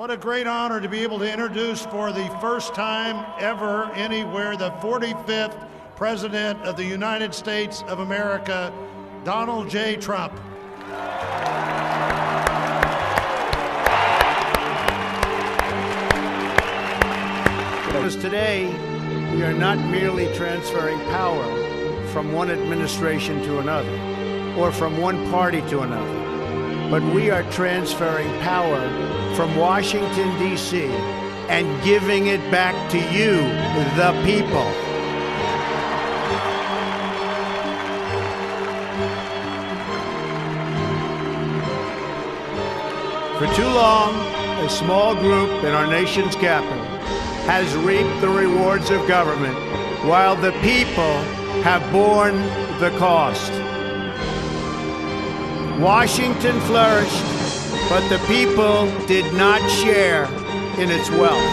What a great honor to be able to introduce for the first time ever anywhere the 45th President of the United States of America, Donald J. Trump. Because today, we are not merely transferring power from one administration to another, or from one party to another, but we are transferring power from Washington, D.C., and giving it back to you, the people. For too long, a small group in our nation's capital has reaped the rewards of government, while the people have borne the cost. Washington flourished, but the people did not share in its wealth.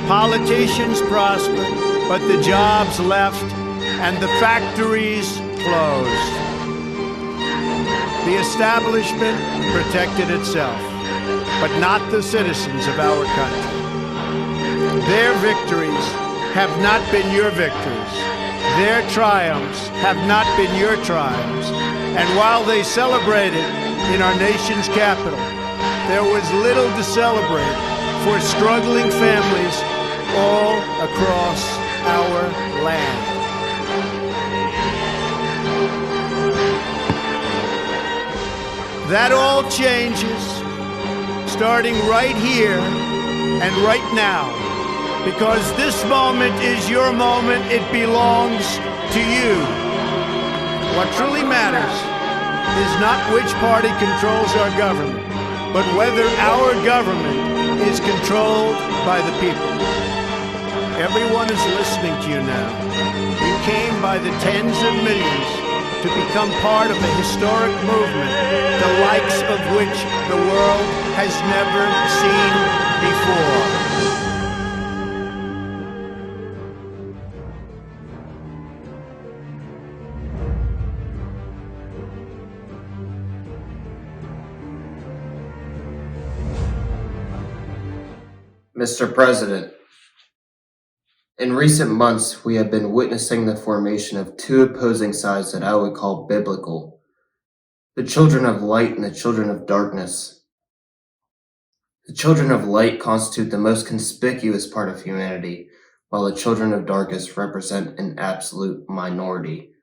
Politicians prospered, but the jobs left and the factories closed. The establishment protected itself, but not the citizens of our country. Their victories have not been your victories. Their triumphs have not been your triumphs. And while they celebrated in our nation's capital, there was little to celebrate for struggling families all across our land. That all changes starting right here and right now, because this moment is your moment. It belongs to you. What truly matters is not which party controls our government, but whether our government is controlled by the people. Everyone is listening to you now. You came by the tens of millions to become part of a historic movement, the likes of which the world has never seen before. Mr. President, in recent months, we have been witnessing the formation of two opposing sides that I would call biblical: the children of light and the children of darkness. The children of light constitute the most conspicuous part of humanity, while the children of darkness represent an absolute minority,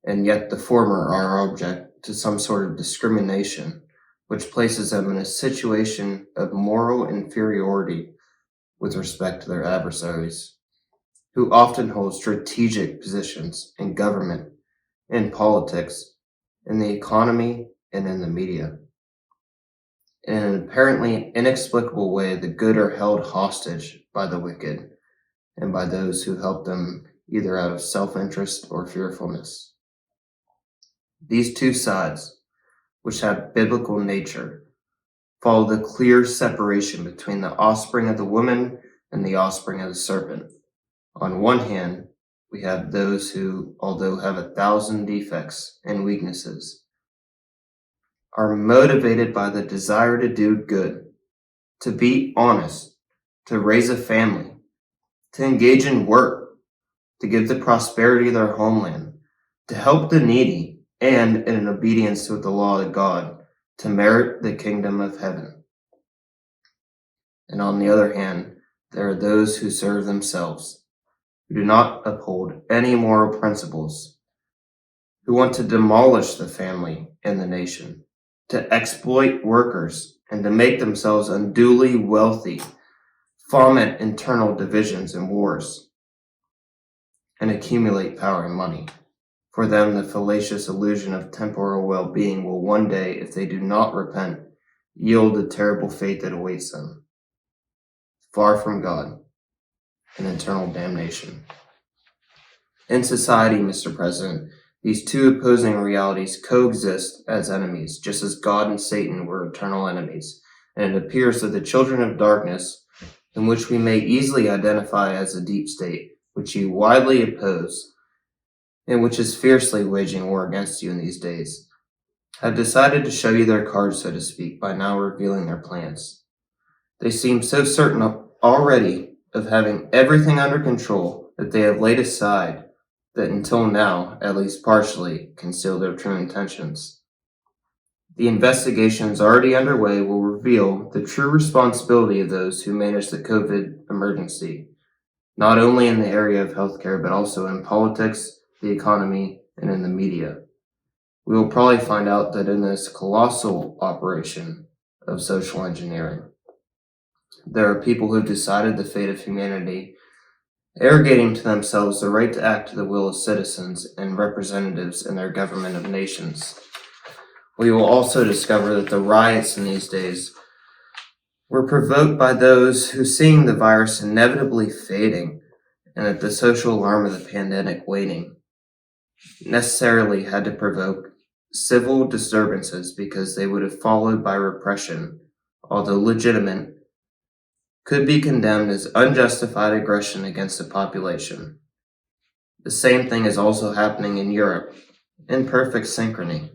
and yet the former are object to some sort of discrimination, which places them in a situation of moral inferiority with respect to their adversaries, who often hold strategic positions in government, in politics, in the economy, and in the media. In an apparently inexplicable way, the good are held hostage by the wicked and by those who help them either out of self-interest or fearfulness. These two sides, which have biblical nature, follow the clear separation between the offspring of the woman and the offspring of the serpent. On one hand, we have those who, although have 1,000 defects and weaknesses, are motivated by the desire to do good, to be honest, to raise a family, to engage in work, to give the prosperity of their homeland, to help the needy, and in obedience to the law of God, to merit the kingdom of heaven. And on the other hand, there are those who serve themselves, who do not uphold any moral principles, who want to demolish the family and the nation, to exploit workers, and to make themselves unduly wealthy, foment internal divisions and wars, and accumulate power and money. For them, the fallacious illusion of temporal well-being will one day, if they do not repent, yield the terrible fate that awaits them, far from God, and eternal damnation. In society, Mr. President, these two opposing realities coexist as enemies, just as God and Satan were eternal enemies, and it appears that the children of darkness, in which we may easily identify as a deep state, which you widely oppose, and which is fiercely waging war against you in these days, have decided to show you their cards, so to speak, by now revealing their plans. They seem so certain already of having everything under control that they have laid aside that until now, at least partially, conceal their true intentions. The investigations already underway will reveal the true responsibility of those who manage the COVID emergency, not only in the area of healthcare, but also in politics, the economy, and in the media. We will probably find out that in this colossal operation of social engineering, there are people who have decided the fate of humanity, arrogating to themselves the right to act to the will of citizens and representatives in their government of nations. We will also discover that the riots in these days were provoked by those who, seeing the virus inevitably fading and that the social alarm of the pandemic waning, necessarily had to provoke civil disturbances because they would have followed by repression, although legitimate, could be condemned as unjustified aggression against the population. The same thing is also happening in Europe, in perfect synchrony.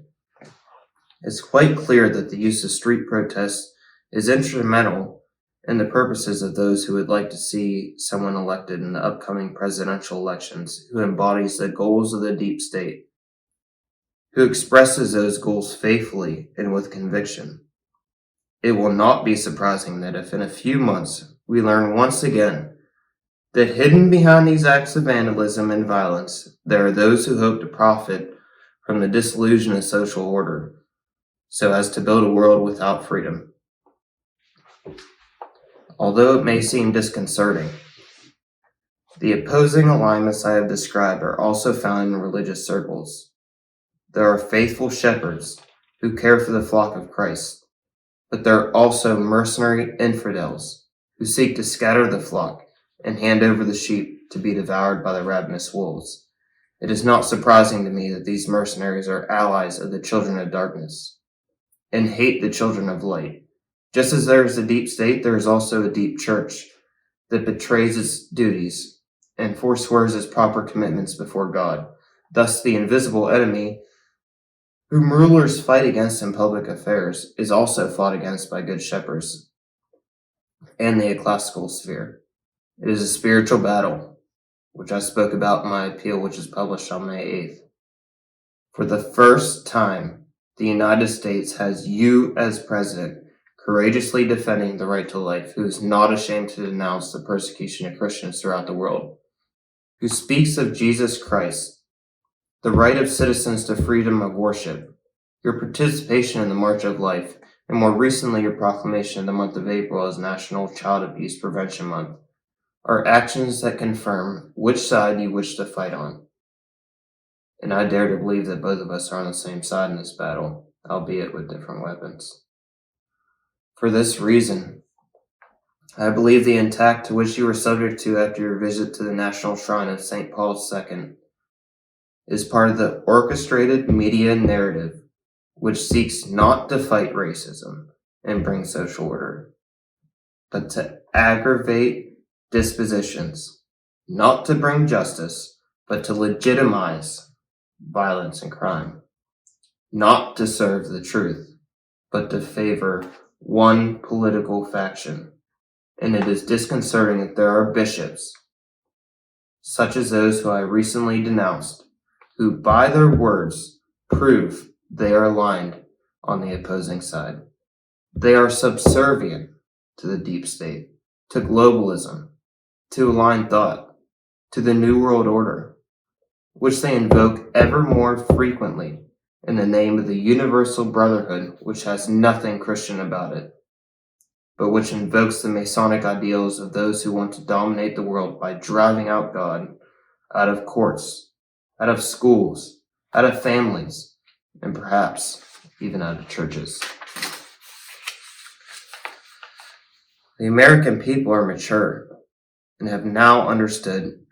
It's quite clear that the use of street protests is instrumental in the purposes of those who would like to see someone elected in the upcoming presidential elections who embodies the goals of the deep state, who expresses those goals faithfully and with conviction. It will not be surprising that if in a few months we learn once again that hidden behind these acts of vandalism and violence, there are those who hope to profit from the disillusion of social order, so as to build a world without freedom. Although it may seem disconcerting, the opposing alignments I have described are also found in religious circles. There are faithful shepherds who care for the flock of Christ, but there are also mercenary infidels who seek to scatter the flock and hand over the sheep to be devoured by the ravenous wolves. It is not surprising to me that these mercenaries are allies of the children of darkness and hate the children of light. Just as there is a deep state, there is also a deep church that betrays its duties and forswears its proper commitments before God. Thus, the invisible enemy, whom rulers fight against in public affairs, is also fought against by good shepherds and the ecclesiastical sphere. It is a spiritual battle, which I spoke about in my appeal, which is published on May 8th. For the first time, the United States has you as president, courageously defending the right to life, who is not ashamed to denounce the persecution of Christians throughout the world, who speaks of Jesus Christ, the right of citizens to freedom of worship, your participation in the March of Life, and more recently your proclamation in the month of April as National Child Abuse Prevention Month, are actions that confirm which side you wish to fight on. And I dare to believe that both of us are on the same side in this battle, albeit with different weapons. For this reason, I believe the attack to which you were subject to after your visit to the National Shrine of St. Paul II is part of the orchestrated media narrative which seeks not to fight racism and bring social order, but to aggravate dispositions, not to bring justice, but to legitimize violence and crime, not to serve the truth, but to favor one political faction. And it is disconcerting that there are bishops, such as those who I recently denounced, who by their words prove they are aligned on the opposing side. They are subservient to the deep state, to globalism, to aligned thought, to the New World Order, which they invoke ever more frequently in the name of the universal brotherhood, which has nothing Christian about it, but which invokes the Masonic ideals of those who want to dominate the world by driving out God out of courts, out of schools, out of families, and perhaps even out of churches. The American people are mature and have now understood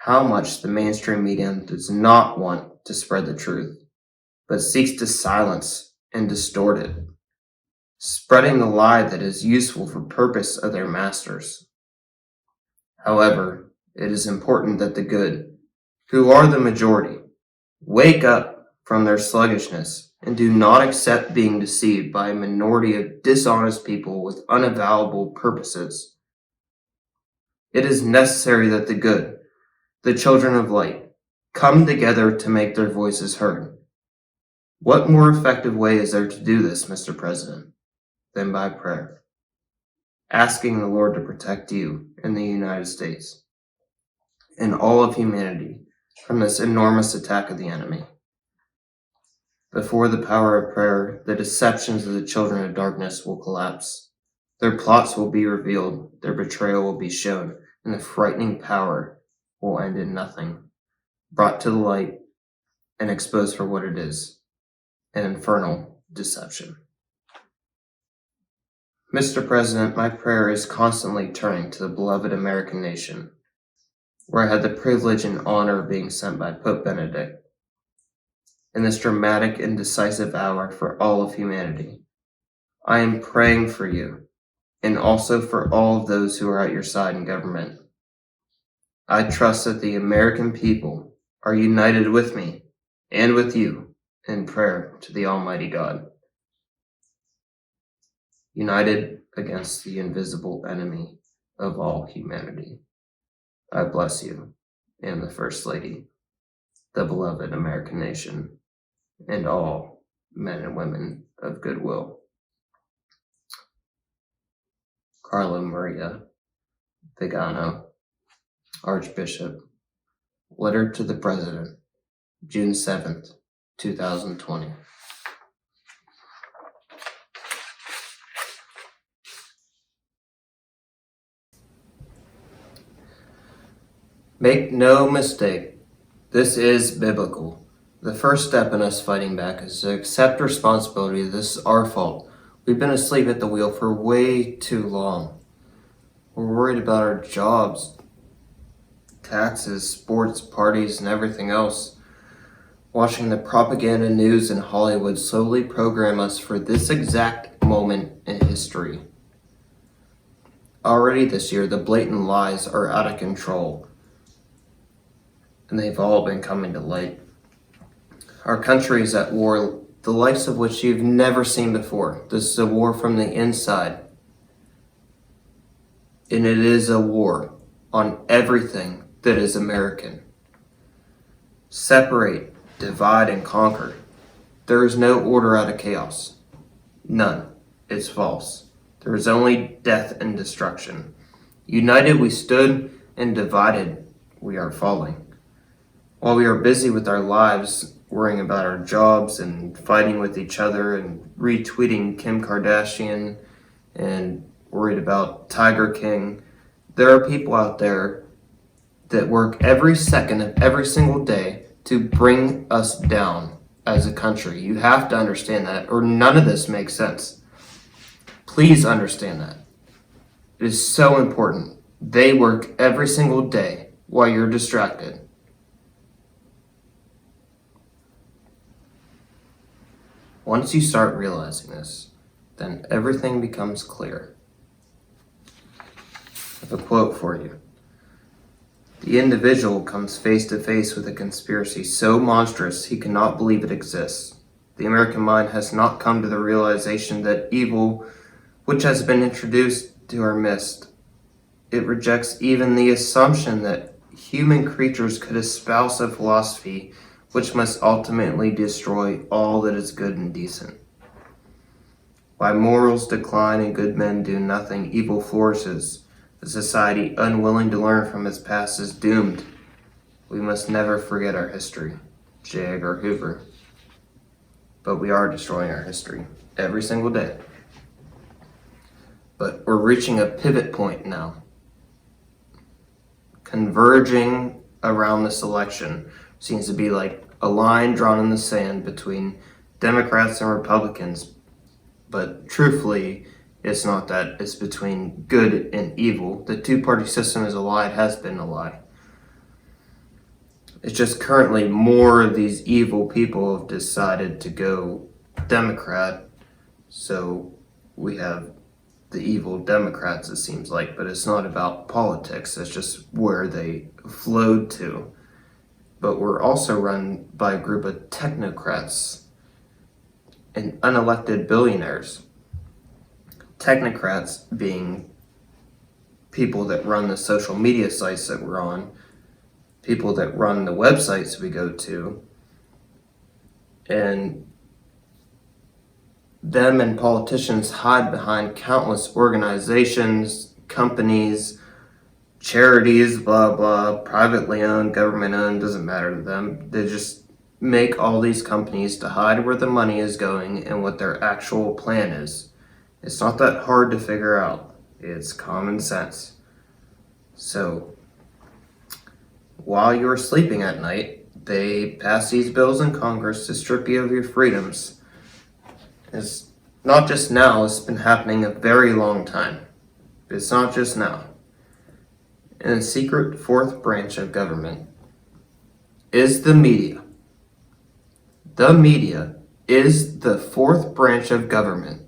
how much the mainstream media does not want to spread the truth, but seeks to silence and distort it, spreading the lie that is useful for purpose of their masters. However, it is important that the good, who are the majority, wake up from their sluggishness and do not accept being deceived by a minority of dishonest people with unavowable purposes. It is necessary that the good, the children of light, come together to make their voices heard. What more effective way is there to do this, Mr. President, than by prayer, asking the Lord to protect you in the United States and all of humanity from this enormous attack of the enemy? Before the power of prayer, the deceptions of the children of darkness will collapse. Their plots will be revealed, their betrayal will be shown, and the frightening power will end in nothing, brought to the light and exposed for what it is, an infernal deception. Mr. President, my prayer is constantly turning to the beloved American nation, where I had the privilege and honor of being sent by Pope Benedict. In this dramatic and decisive hour for all of humanity, I am praying for you and also for all of those who are at your side in government. I trust that the American people are united with me and with you in prayer to the Almighty God, united against the invisible enemy of all humanity. I bless you and the First Lady, the beloved American nation, and all men and women of goodwill. Carla Maria Vigano, Archbishop. Letter to the President, June 7th, 2020. Make no mistake, this is biblical. The first step in us fighting back is to accept responsibility. This is our fault. We've been asleep at the wheel for way too long. We're worried about our jobs, taxes, sports, parties, and everything else. Watching the propaganda news in Hollywood slowly program us for this exact moment in history. Already this year, the blatant lies are out of control, and they've all been coming to light. Our country is at war, the likes of which you've never seen before. This is a war from the inside. And it is a war on everything that is American. Separate, divide, and conquer. There is no order out of chaos. None. It's false. There is only death and destruction. United we stood, and divided we are falling. While we are busy with our lives, worrying about our jobs and fighting with each other and retweeting Kim Kardashian and worried about Tiger King, there are people out there that work every second of every single day to bring us down as a country. You have to understand that, or none of this makes sense. Please understand that. It is so important. They work every single day while you're distracted. Once you start realizing this, then everything becomes clear. I have a quote for you. The individual comes face to face with a conspiracy so monstrous he cannot believe it exists. The American mind has not come to the realization that evil, which has been introduced to our midst, it rejects even the assumption that human creatures could espouse a philosophy which must ultimately destroy all that is good and decent. Why morals decline and good men do nothing, evil flourishes. A society unwilling to learn from its past is doomed. We must never forget our history. J. Edgar Hoover. But we are destroying our history every single day. But we're reaching a pivot point now. Converging around this election seems to be like a line drawn in the sand between Democrats and Republicans. But truthfully, it's not that. It's between good and evil. The two-party system is a lie. It has been a lie. It's just currently more of these evil people have decided to go Democrat. So we have the evil Democrats, it seems like. But it's not about politics. It's just where they flowed to. But we're also run by a group of technocrats and unelected billionaires. Technocrats being people that run the social media sites that we're on, people that run the websites we go to, and them and politicians hide behind countless organizations, companies, charities, blah blah, privately owned, government owned, doesn't matter to them. They just make all these companies to hide where the money is going and what their actual plan is. It's not that hard to figure out. It's common sense. So, while you're sleeping at night, they pass these bills in Congress to strip you of your freedoms. It's not just now, it's been happening a very long time. It's not just now. And the secret fourth branch of government is the media. The media is the fourth branch of government.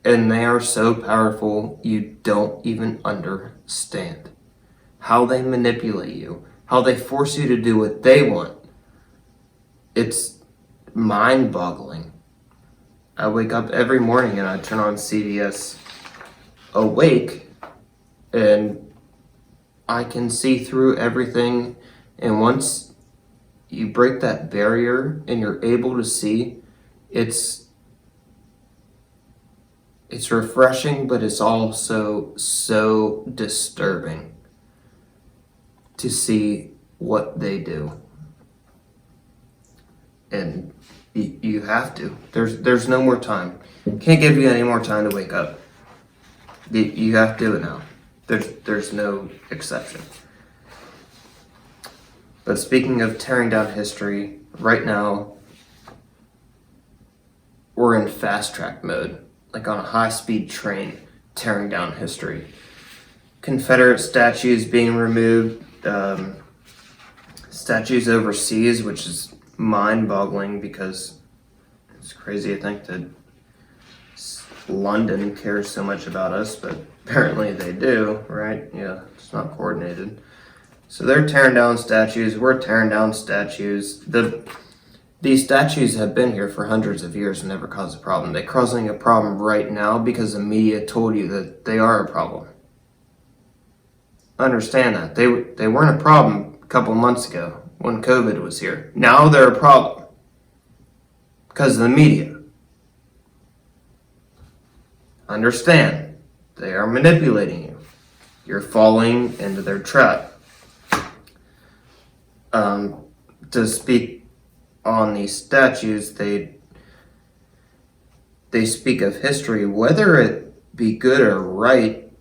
And they are so powerful you don't even understand how they manipulate you, how they force you to do what they want. It's mind-boggling. I wake up every morning and I turn on CBS Awake and I can see through everything. And once you break that barrier and you're able to see, it's refreshing, but it's also so disturbing to see what they do. And you have to. There's no more time. Can't give you any more time to wake up. You have to do it now. There's no exception. But speaking of tearing down history, right now we're in fast track mode, like on a high-speed train, tearing down history. Confederate statues being removed, statues overseas, which is mind-boggling because it's crazy to think that London cares so much about us, but apparently they do, right? Yeah, it's not coordinated. So they're tearing down statues, we're tearing down statues. These statues have been here for hundreds of years and never caused a problem. They're causing a problem right now because the media told you that they are a problem. Understand that. They weren't a problem a couple months ago when COVID was here. Now they're a problem because of the media. Understand. They are manipulating you. You're falling into their trap. To speak on these statues, they speak of history, whether it be good or right,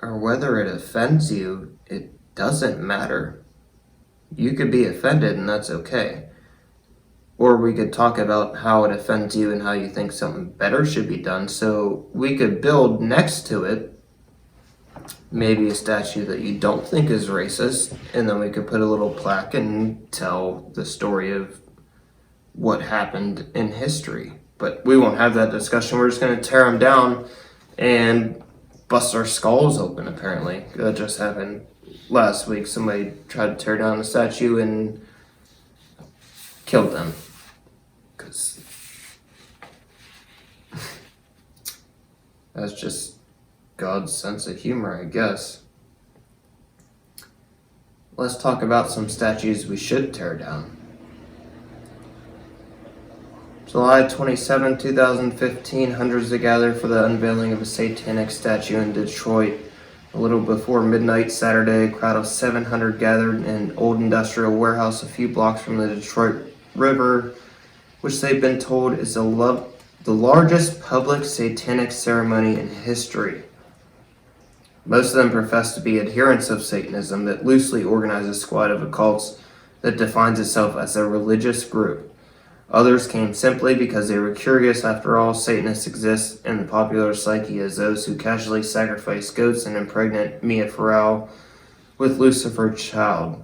or whether it offends you, it doesn't matter. You could be offended and that's okay. Or we could talk about how it offends you and how you think something better should be done. So we could build next to it maybe a statue that you don't think is racist, and then we could put a little plaque and tell the story of what happened in history. But we won't have that discussion. We're just going to tear them down and bust our skulls open, apparently. That just happened last week. Somebody tried to tear down a statue and killed them. Because that's just God's sense of humor, I guess. Let's talk about some statues we should tear down. July 27, 2015, hundreds gathered for the unveiling of a satanic statue in Detroit. A little before midnight Saturday, a crowd of 700 gathered in an old industrial warehouse a few blocks from the Detroit River, which they've been told is the largest public satanic ceremony in history. Most of them profess to be adherents of Satanism that loosely organizes a squad of occults that defines itself as a religious group. Others came simply because they were curious. After all, Satanists exist in the popular psyche as those who casually sacrifice goats and impregnate Mia Farrow with Lucifer's child.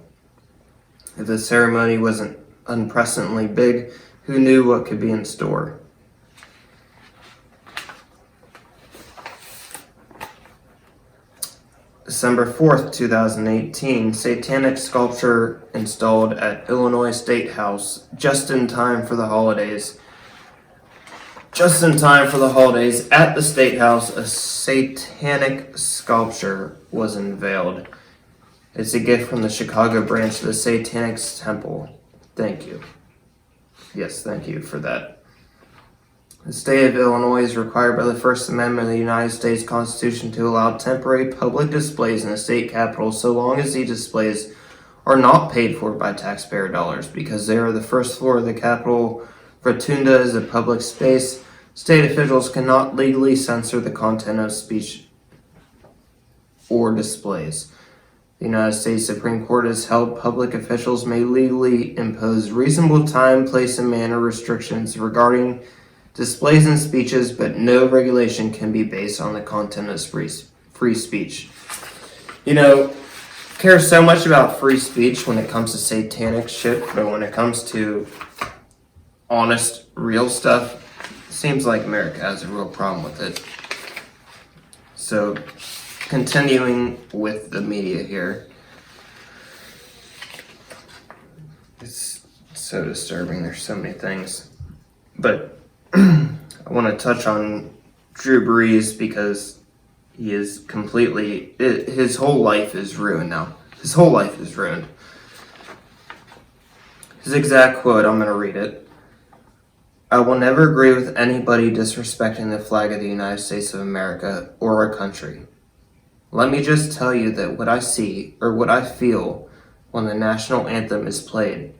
If the ceremony wasn't unprecedentedly big, who knew what could be in store? December 4th, 2018, satanic sculpture installed at Illinois State House just in time for the holidays. Just in time for the holidays, at the State House, a satanic sculpture was unveiled. It's a gift from the Chicago branch of the Satanic Temple. Thank you. Yes, thank you for that. The state of Illinois is required by the First Amendment of the United States Constitution to allow temporary public displays in the state capitol so long as these displays are not paid for by taxpayer dollars. Because they are the first floor of the Capitol, Rotunda is a public space. State officials cannot legally censor the content of speech or displays. The United States Supreme Court has held public officials may legally impose reasonable time, place, and manner restrictions regarding displays and speeches, but no regulation can be based on the content of free speech. You know, care so much about free speech when it comes to satanic shit, but when it comes to honest, real stuff, seems like America has a real problem with it. So, continuing with the media here. It's so disturbing. There's so many things. But I want to touch on Drew Brees because he is completely, his whole life is ruined now. His whole life is ruined. His exact quote, I'm going to read it. I will never agree with anybody disrespecting the flag of the United States of America or our country. Let me just tell you that what I see or what I feel when the national anthem is played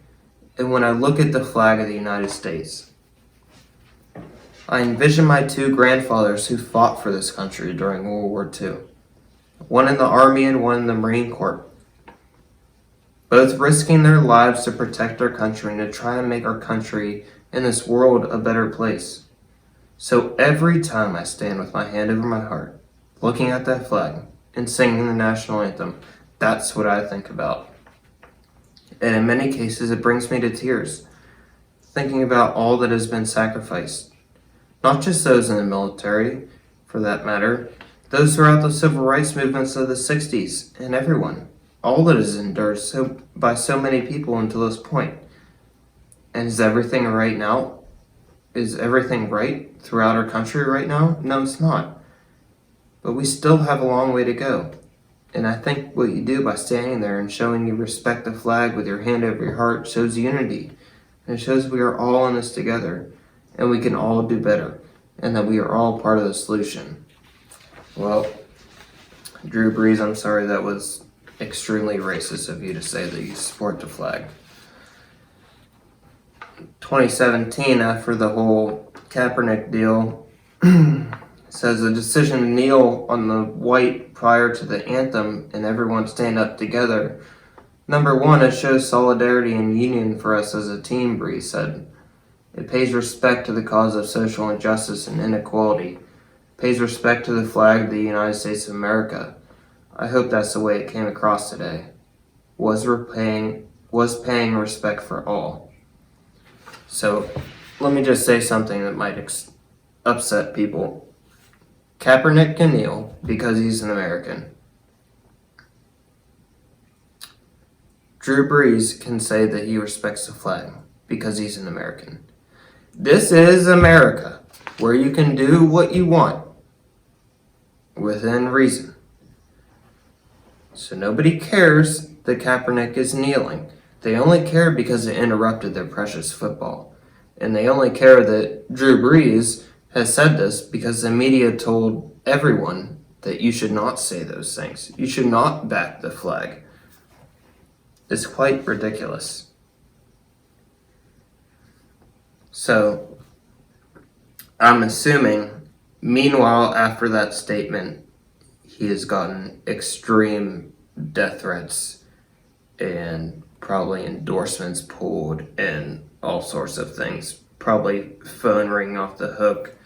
and when I look at the flag of the United States, I envision my two grandfathers who fought for this country during World War II, one in the Army and one in the Marine Corps, both risking their lives to protect our country and to try and make our country and this world a better place. So every time I stand with my hand over my heart, looking at that flag and singing the national anthem, that's what I think about. And in many cases, it brings me to tears, thinking about all that has been sacrificed. Not just those in the military, for that matter, those throughout the civil rights movements of the 60s, and everyone. All that is endured by so many people until this point. And is everything right now? Is everything right throughout our country right now? No, it's not. But we still have a long way to go. And I think what you do by standing there and showing you respect the flag with your hand over your heart shows unity. And it shows we are all in this together. And we can all do better, and that we are all part of the solution. Well, Drew Brees, I'm sorry, that was extremely racist of you to say that you support the flag. 2017, after the whole Kaepernick deal, says the decision to kneel on the white prior to the anthem and everyone stand up together. Number one, it shows solidarity and union for us as a team, Brees said. It pays respect to the cause of social injustice and inequality. It pays respect to the flag of the United States of America. I hope that's the way it came across today. Was paying respect for all. So, let me just say something that might upset people. Kaepernick can kneel because he's an American. Drew Brees can say that he respects the flag because he's an American. This is America, where you can do what you want within reason. So nobody cares that Kaepernick is kneeling. They only care because it interrupted their precious football. And they only care that Drew Brees has said this because the media told everyone that you should not say those things. You should not back the flag. It's quite ridiculous. So, I'm assuming, meanwhile, after that statement, he has gotten extreme death threats and probably endorsements pulled and all sorts of things. Probably phone ringing off the hook.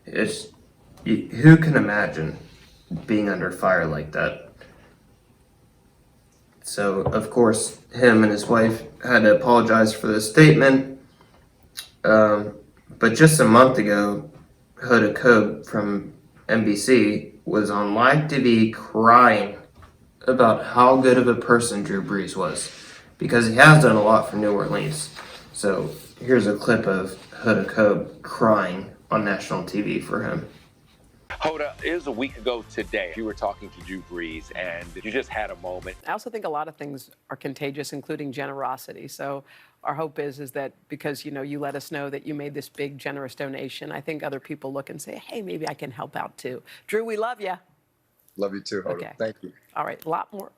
Who can imagine being under fire like that? So, of course, him and his wife had to apologize for the statement. But just a month ago, Hoda Kotb from NBC was on live TV crying about how good of a person Drew Brees was, because he has done a lot for New Orleans. So here's a clip of Huda Cobb crying on national TV for him. Hoda, it was a week ago today. You were talking to Drew Brees, and you just had a moment. I also think a lot of things are contagious, including generosity. So our hope is that because, you let us know that you made this big, generous donation, I think other people look and say, hey, maybe I can help out too. Drew, we love you. Love you too, Hoda. Okay. Thank you. All right, a lot more.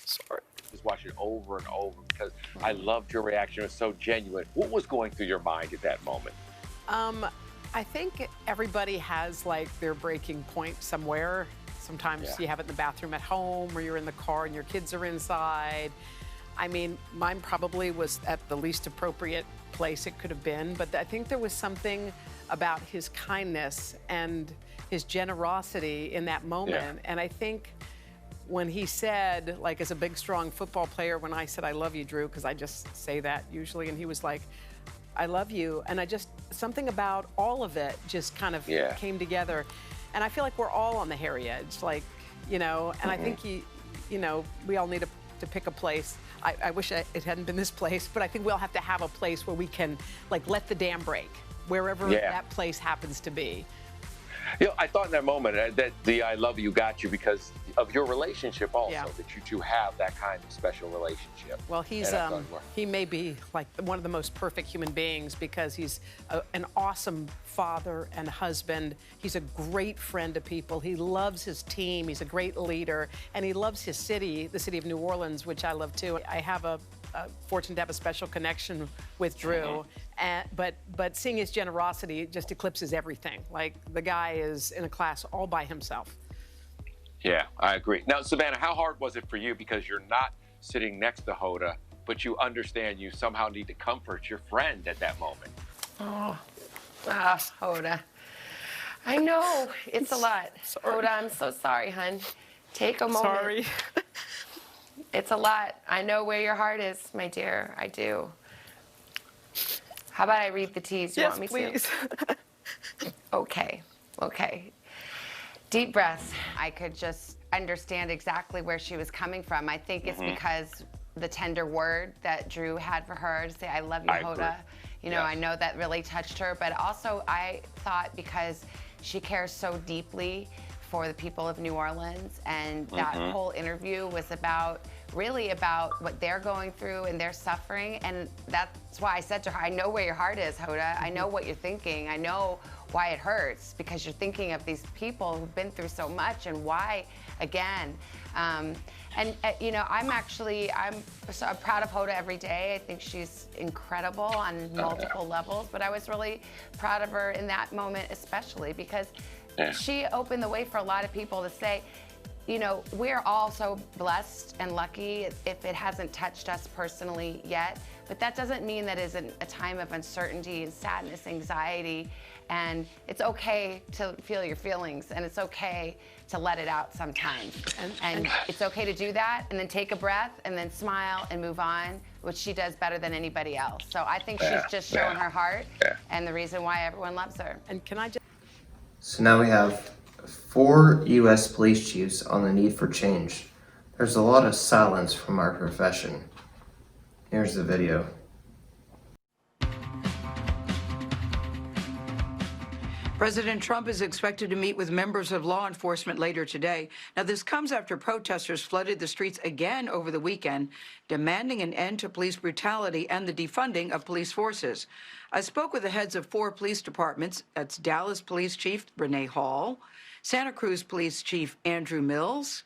Sorry. Just watch it over and over because I loved your reaction. It was so genuine. What was going through your mind at that moment? I think everybody has like their breaking point somewhere. Sometimes you have it in the bathroom at home, or you're in the car and your kids are inside. I mean, mine probably was at the least appropriate place it could have been, but I think there was something about his kindness and his generosity in that moment. And I think when he said, like, as a big, strong football player, when I said, I love you, Drew, because I just say that usually, and he was like, I love you. And something about all of it just kind of came together. And I feel like we're all on the hairy edge, like, and I think we all need to pick a place. I wish it hadn't been this place, but I think we all have to have a place where we can, like, let the dam break, wherever that place happens to be. I thought in that moment that the I love you got you because of your relationship also, that you two have that kind of special relationship. Well, he may be like one of the most perfect human beings because he's an awesome father and husband. He's a great friend to people. He loves his team. He's a great leader, and he loves his city, the city of New Orleans, which I love too. I have a fortunate to have a special connection with Drew, but seeing his generosity just eclipses everything. Like, the guy is in a class all by himself. Yeah, I agree. Now, Savannah, how hard was it for you, because you're not sitting next to Hoda, but you understand you somehow need to comfort your friend at that moment? Hoda. I know, it's a lot. Sorry. Hoda, I'm so sorry, hun. Take a moment. Sorry. It's a lot. I know where your heart is, my dear. I do. How about I read the teas? You Yes, want me please. to? Okay. Deep breath. I could just understand exactly where she was coming from. I think it's because the tender word that Drew had for her to say, I love you, Hoda. I know that really touched her, but also I thought because she cares so deeply for the people of New Orleans, and that whole interview was really about what they're going through and their suffering, and that's why I said to her, I know where your heart is, Hoda. I know what you're thinking. I know why it hurts, because you're thinking of these people who've been through so much, and why again. I'm so proud of Hoda every day. I think she's incredible on multiple levels, but I was really proud of her in that moment, especially because she opened the way for a lot of people to say, we're all so blessed and lucky if it hasn't touched us personally yet, but that doesn't mean that isn't a time of uncertainty and sadness, anxiety, and it's okay to feel your feelings, and it's okay to let it out sometimes. And it's okay to do that, and then take a breath, and then smile and move on, which she does better than anybody else. So I think she's just showing her heart, and the reason why everyone loves her. And can I just... So now we have 4 U.S. police chiefs on the need for change. There's a lot of silence from our profession. Here's the video. President Trump is expected to meet with members of law enforcement later today. Now, this comes after protesters flooded the streets again over the weekend, demanding an end to police brutality and the defunding of police forces. I spoke with the heads of 4 police departments. That's Dallas Police Chief Renee Hall, Santa Cruz Police Chief Andrew Mills,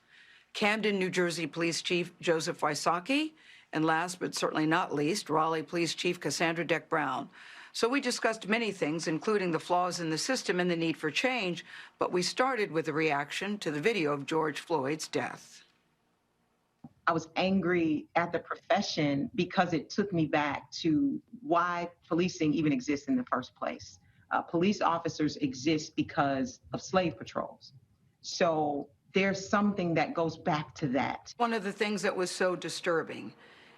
Camden, New Jersey Police Chief Joseph Wysocki, and last but certainly not least, Raleigh Police Chief Cassandra Deck Brown. So we discussed many things, including the flaws in the system and the need for change, but we started with a reaction to the video of George Floyd's death. I was angry at the profession because it took me back to why policing even exists in the first place. Police officers exist because of slave patrols. So there's something that goes back to that. One of the things that was so disturbing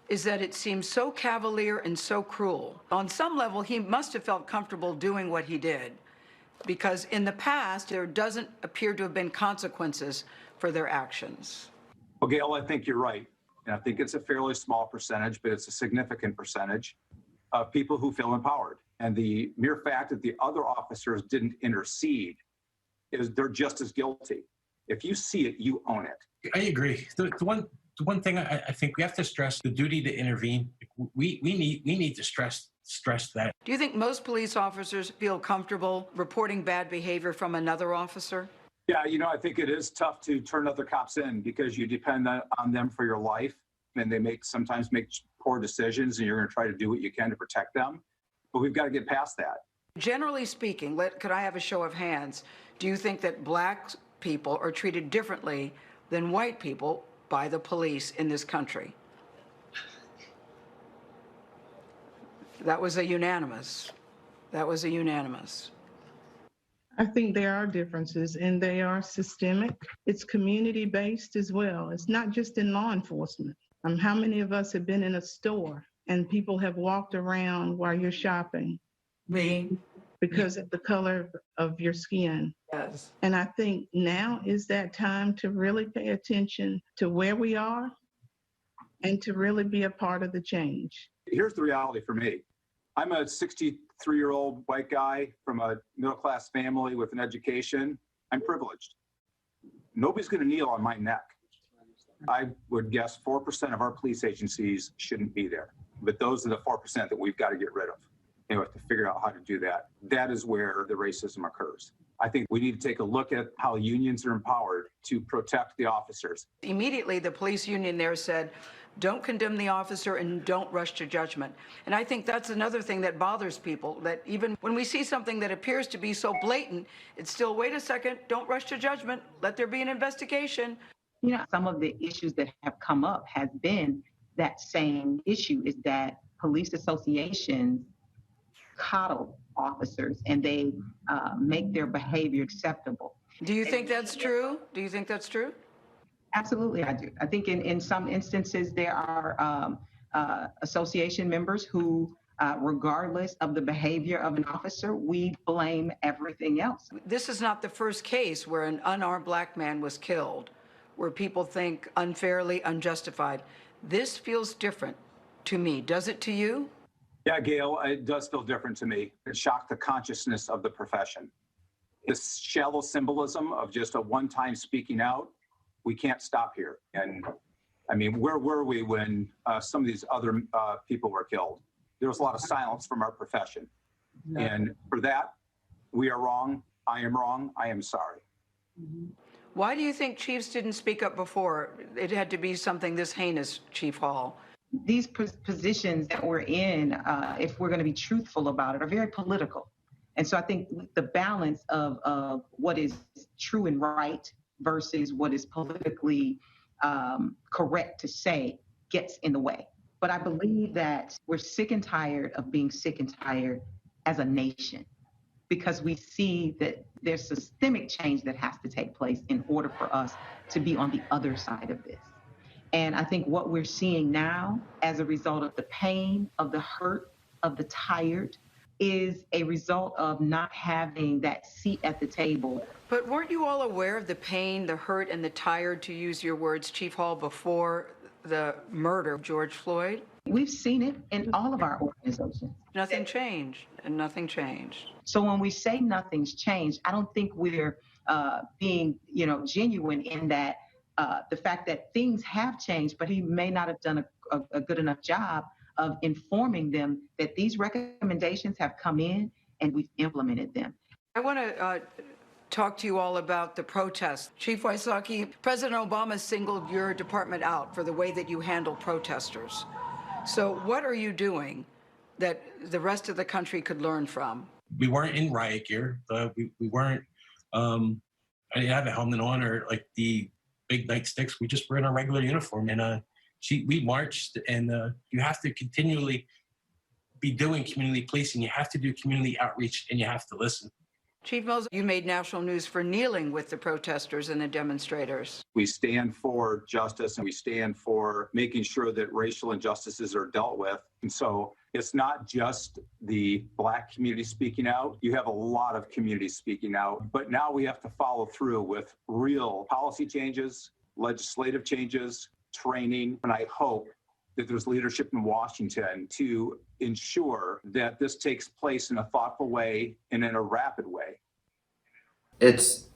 is that it seems so cavalier and so cruel. On some level, he must have felt comfortable doing what he did, Because in the past, there doesn't appear to have been consequences for their actions. Well, Gail, I think you're right. And I think it's a fairly small percentage, but it's a significant percentage of people who feel empowered. And the mere fact that the other officers didn't intercede is they're just as guilty. If you see it, you own it. I agree. The one thing I think we have to stress the duty to intervene. We need to stress that. Do you think most police officers feel comfortable reporting bad behavior from another officer? Yeah, I think it is tough to turn other cops in because you depend on them for your life, and they sometimes make poor decisions, and you're going to try to do what you can to protect them. But we've got to get past that. Generally speaking, could I have a show of hands? Do you think that black people are treated differently than white people by the police in this country? That was a unanimous. I think there are differences, and they are systemic. It's community-based as well. It's not just in law enforcement. How many of us have been in a store and people have walked around while you're shopping? Me. Because of the color of your skin. Yes. And I think now is that time to really pay attention to where we are and to really be a part of the change. Here's the reality for me. I'm a 63-year-old white guy from a middle-class family with an education. I'm privileged. Nobody's going to kneel on my neck. I would guess 4% of our police agencies shouldn't be there. But those are the 4% that we've got to get rid of. To figure out how to do that. That is where the racism occurs. I think we need to take a look at how unions are empowered to protect the officers. Immediately, the police union there said, don't condemn the officer and don't rush to judgment. And I think that's another thing that bothers people, that even when we see something that appears to be so blatant, it's still, wait a second, don't rush to judgment, let there be an investigation. Some of the issues that have come up has been that same issue, is that police associations coddle officers and they make their behavior acceptable. Do you think that's true? Absolutely, I do. I think in some instances there are association members who, regardless of the behavior of an officer, we blame everything else. This is not the first case where an unarmed black man was killed, where people think unfairly, unjustified. This feels different to me. Does it to you? Yeah, Gail, it does feel different to me. It shocked the consciousness of the profession. This shallow symbolism of just a one-time speaking out, we can't stop here. And I mean, where were we when some of these other people were killed? There was a lot of silence from our profession. No. And for that, we are wrong. I am wrong. I am sorry. Why do you think chiefs didn't speak up before? It had to be something this heinous, Chief Hall. These positions that we're in, if we're going to be truthful about it, are very political. And so I think the balance of what is true and right versus what is politically correct to say gets in the way. But I believe that we're sick and tired of being sick and tired as a nation, because we see that there's systemic change that has to take place in order for us to be on the other side of this. And I think what we're seeing now, as a result of the pain, of the hurt, of the tired, is a result of not having that seat at the table. But weren't you all aware of the pain, the hurt, and the tired, to use your words, Chief Hall, before the murder of George Floyd? We've seen it in all of our organizations. Nothing changed, and nothing changed. So when we say nothing's changed, I don't think we're being, genuine in that the fact that things have changed, but he may not have done a good enough job of informing them that these recommendations have come in and we've implemented them. I want to talk to you all about the protests. Chief Wysocki, President Obama singled your department out for the way that you handle protesters. So what are you doing that the rest of the country could learn from? We weren't in riot gear. We weren't, I didn't have a helmet on or like the big nightsticks. We just were in our regular uniform, and we marched. And you have to continually be doing community policing. You have to do community outreach, and you have to listen. Chief Mills, you made national news for kneeling with the protesters and the demonstrators. We stand for justice, and we stand for making sure that racial injustices are dealt with. And so It's not just the Black community speaking out. You have a lot of communities speaking out, but now we have to follow through with real policy changes, legislative changes, training, and I hope that there's leadership in Washington to ensure that this takes place in a thoughtful way and in a rapid way. It's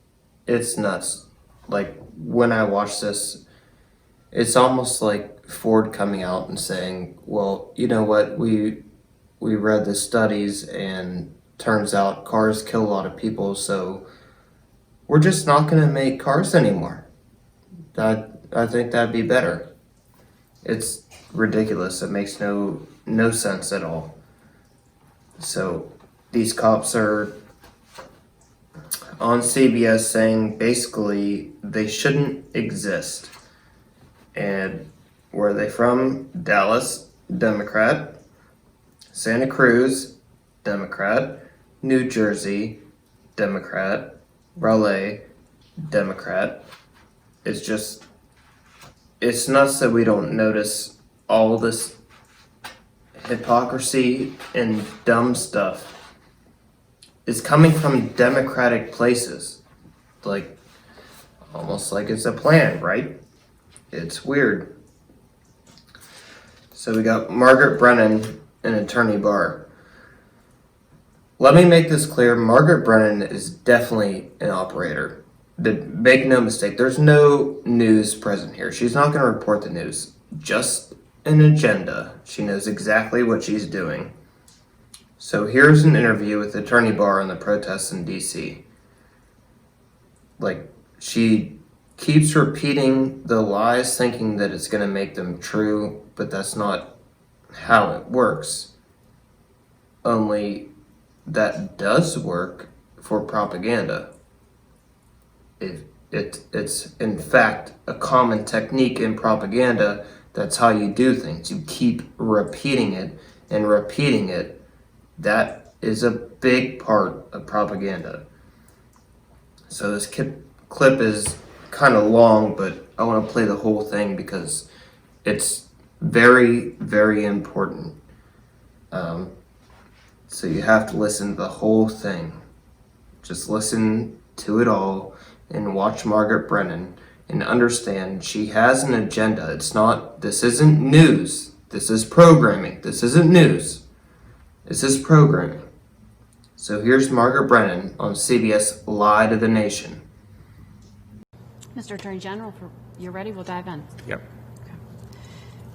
nuts. Like, when I watch this, it's almost like Ford coming out and saying, well, you know what, we read the studies and turns out cars kill a lot of people, so we're just not going to make cars anymore. I think that'd be better. It's ridiculous. It makes no sense at all. So these cops are on CBS saying basically they shouldn't exist. And where are they from? Dallas, Democrat. Santa Cruz, Democrat. New Jersey, Democrat. Raleigh, Democrat. It's nuts that we don't notice all this hypocrisy and dumb stuff is coming from Democratic places. Like, almost like it's a plan, right? It's weird. So we got Margaret Brennan and Attorney Barr. Let me make this clear. Margaret Brennan is definitely an operator. Make no mistake, there's no news present here. She's not going to report the news. Just an agenda. She knows exactly what she's doing. So here's an interview with Attorney Barr on the protests in D.C. Like, she keeps repeating the lies, thinking that it's going to make them true, but that's not how it works. Only that does work for propaganda. It's in fact a common technique in propaganda. That's how you do things. You keep repeating it and repeating it. That is a big part of propaganda. So this clip is kind of long, but I want to play the whole thing because it's very, very important. So you have to listen to the whole thing. Just listen to it all and watch Margaret Brennan and understand she has an agenda. This isn't news. This is programming. This isn't news. This is programming. So here's Margaret Brennan on CBS Lie to the Nation. Mr. Attorney General, you're ready, we'll dive in. Yep. Okay.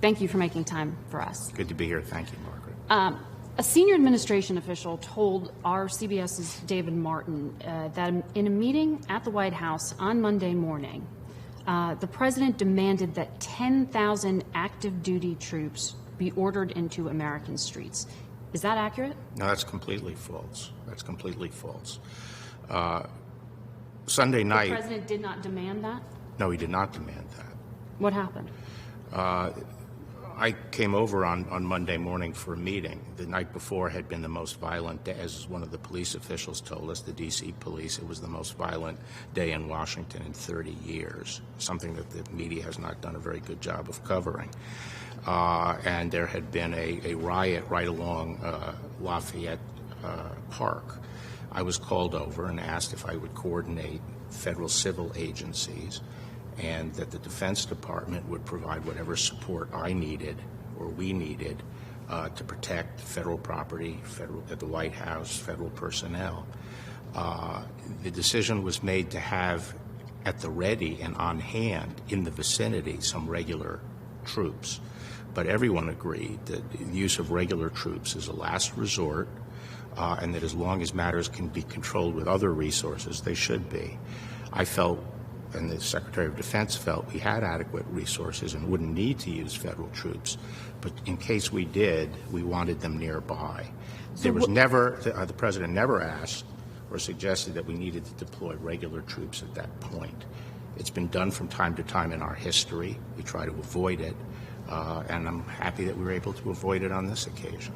Thank you for making time for us. Good to be here. Thank you, Margaret. A senior administration official told our CBS's David Martin that in a meeting at the White House on Monday morning, the president demanded that 10,000 active duty troops be ordered into American streets. Is that accurate? No, that's completely false. That's completely false. Sunday night... The president did not demand that? No, he did not demand that. What happened? I came over on Monday morning for a meeting. The night before had been the most violent day, as one of the police officials told us, the D.C. police. It was the most violent day in Washington in 30 years, something that the media has not done a very good job of covering. And there had been a riot right along Lafayette Park. I was called over and asked if I would coordinate federal civil agencies and that the Defense Department would provide whatever support I needed or we needed to protect federal property, at the White House, federal personnel. The decision was made to have at the ready and on hand in the vicinity some regular troops. But everyone agreed that the use of regular troops is a last resort and that as long as matters can be controlled with other resources, they should be. I felt, and the Secretary of Defense felt, we had adequate resources and wouldn't need to use federal troops. But in case we did, we wanted them nearby. There was never, the President never asked or suggested that we needed to deploy regular troops at that point. It's been done from time to time in our history. We try to avoid it, and I'm happy that we were able to avoid it on this occasion.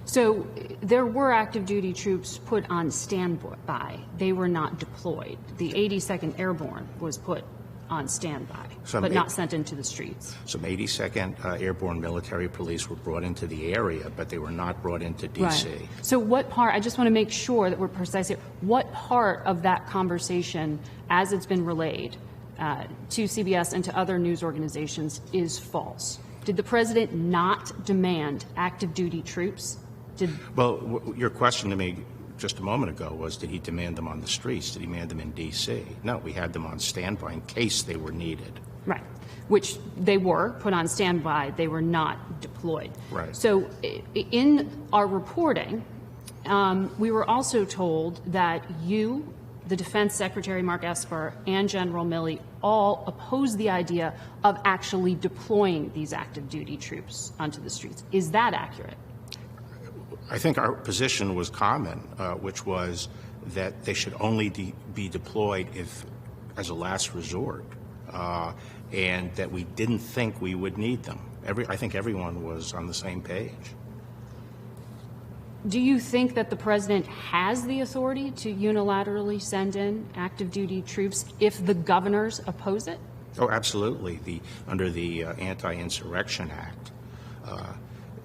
So there were active duty troops put on standby. They were not deployed. The 82nd Airborne was put on standby, Some but not sent into the streets. Some 82nd Airborne Military Police were brought into the area, but they were not brought into D.C. Right. So what part, I just want to make sure that we're precise here, what part of that conversation, as it's been relayed to CBS and to other news organizations, is false? Did the president not demand active duty troops? Well, your question to me just a moment ago was, did he demand them on the streets? Did he demand them in D.C.? No, we had them on standby in case they were needed. Right, which they were put on standby. They were not deployed. Right. So in our reporting, we were also told that you, the Defense Secretary Mark Esper, and General Milley all opposed the idea of actually deploying these active duty troops onto the streets. Is that accurate? I think our position was common, which was that they should only be deployed as a last resort, and that we didn't think we would need them. I think everyone was on the same page. Do you think that the president has the authority to unilaterally send in active duty troops if the governors oppose it? Oh, absolutely. Under the Anti-Insurrection Act,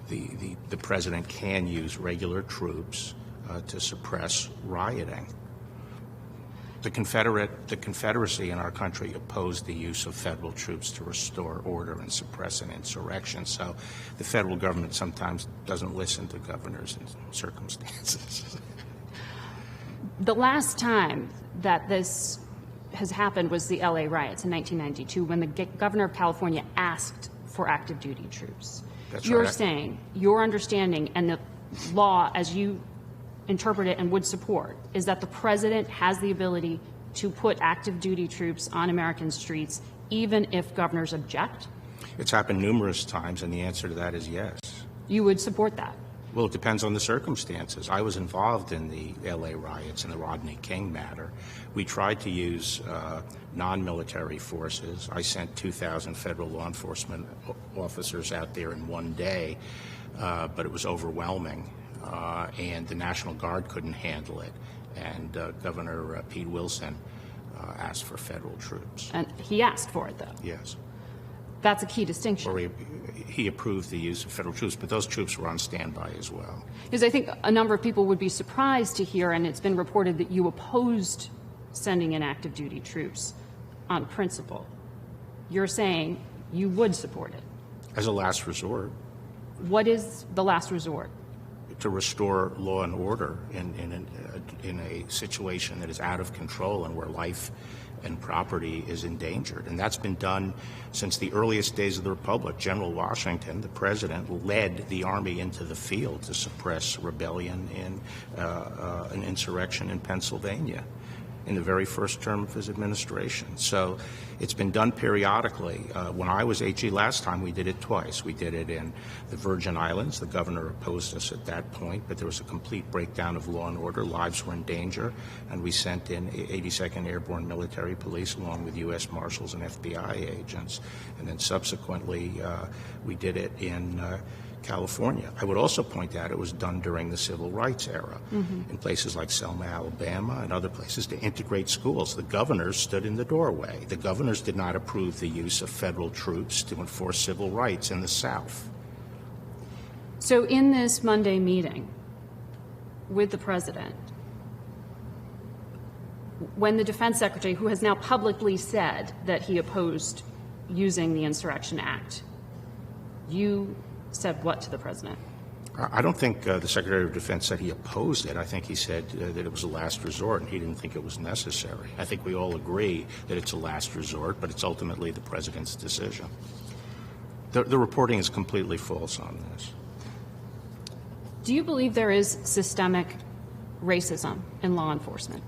the president can use regular troops to suppress rioting. The Confederacy in our country opposed the use of federal troops to restore order and suppress an insurrection. So the federal government sometimes doesn't listen to governors in circumstances. The last time that this has happened was the LA riots in 1992, when the governor of California asked for active duty troops. That's You're right. saying, your understanding and the law as you interpret it and would support is that the president has the ability to put active duty troops on American streets even if governors object? It's happened numerous times, and the answer to that is yes. You would support that? Well, it depends on the circumstances. I was involved in the L.A. riots and the Rodney King matter. We tried to use non-military forces. I sent 2,000 federal law enforcement officers out there in one day, but it was overwhelming, and the National Guard couldn't handle it. And Governor Pete Wilson asked for federal troops. And he asked for it, though? Yes. That's a key distinction. Or he approved the use of federal troops, but those troops were on standby as well. Because I think a number of people would be surprised to hear, and it's been reported that you opposed sending in active duty troops on principle. You're saying you would support it. As a last resort. What is the last resort? To restore law and order in a situation that is out of control and where life and property is endangered. And that's been done since the earliest days of the Republic. General Washington, the president, led the army into the field to suppress rebellion in an insurrection in Pennsylvania in the very first term of his administration. So it's been done periodically. When I was AG last time, we did it twice. We did it in the Virgin Islands. The governor opposed us at that point, but there was a complete breakdown of law and order. Lives were in danger, and we sent in 82nd Airborne Military Police along with U.S. Marshals and FBI agents. And then subsequently, we did it in California. I would also point out it was done during the Civil Rights era in places like Selma, Alabama, and other places to integrate schools. The governors stood in the doorway. The governors did not approve the use of federal troops to enforce civil rights in the South. So in this Monday meeting with the president, when the defense secretary, who has now publicly said that he opposed using the Insurrection Act, you said what to the president? I don't think the Secretary of Defense said he opposed it. I think he said that it was a last resort and he didn't think it was necessary. I think we all agree that it's a last resort, but it's ultimately the president's decision. The reporting is completely false on this. Do you believe there is systemic racism in law enforcement?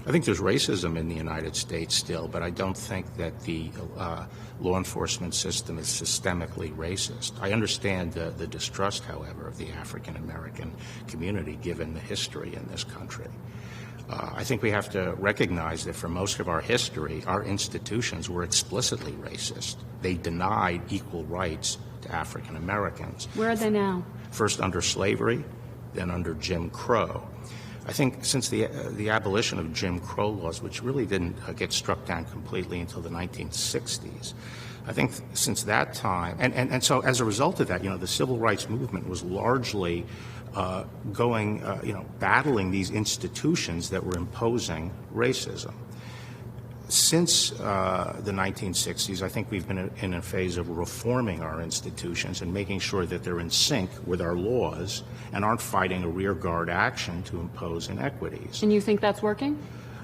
I think there's racism in the United States still, but I don't think that the law enforcement system is systemically racist. I understand the distrust, however, of the African American community given the history in this country. I think we have to recognize that for most of our history, our institutions were explicitly racist. They denied equal rights to African Americans. Where are they now? First under slavery, then under Jim Crow. I think since the abolition of Jim Crow laws, which really didn't get struck down completely until the 1960s, I think since that time, and so as a result of that, the civil rights movement was largely battling these institutions that were imposing racism. Since the 1960s, I think we've been in a phase of reforming our institutions and making sure that they're in sync with our laws and aren't fighting a rearguard action to impose inequities. And you think that's working?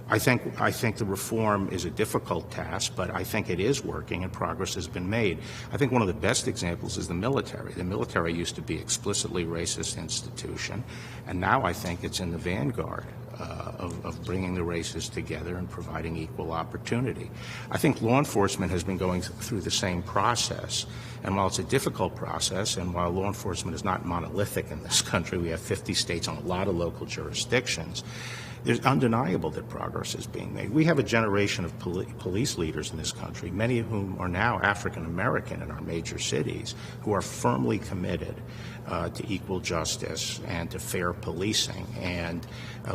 I think the reform is a difficult task, but I think it is working and progress has been made. I think one of the best examples is the military. The military used to be explicitly racist institution, and now I think it's in the vanguard of bringing the races together and providing equal opportunity. I think law enforcement has been going through the same process, and while it's a difficult process, and while law enforcement is not monolithic in this country, we have 50 states and a lot of local jurisdictions, it's undeniable that progress is being made. We have a generation of police leaders in this country, many of whom are now African American in our major cities, who are firmly committed to equal justice and to fair policing. And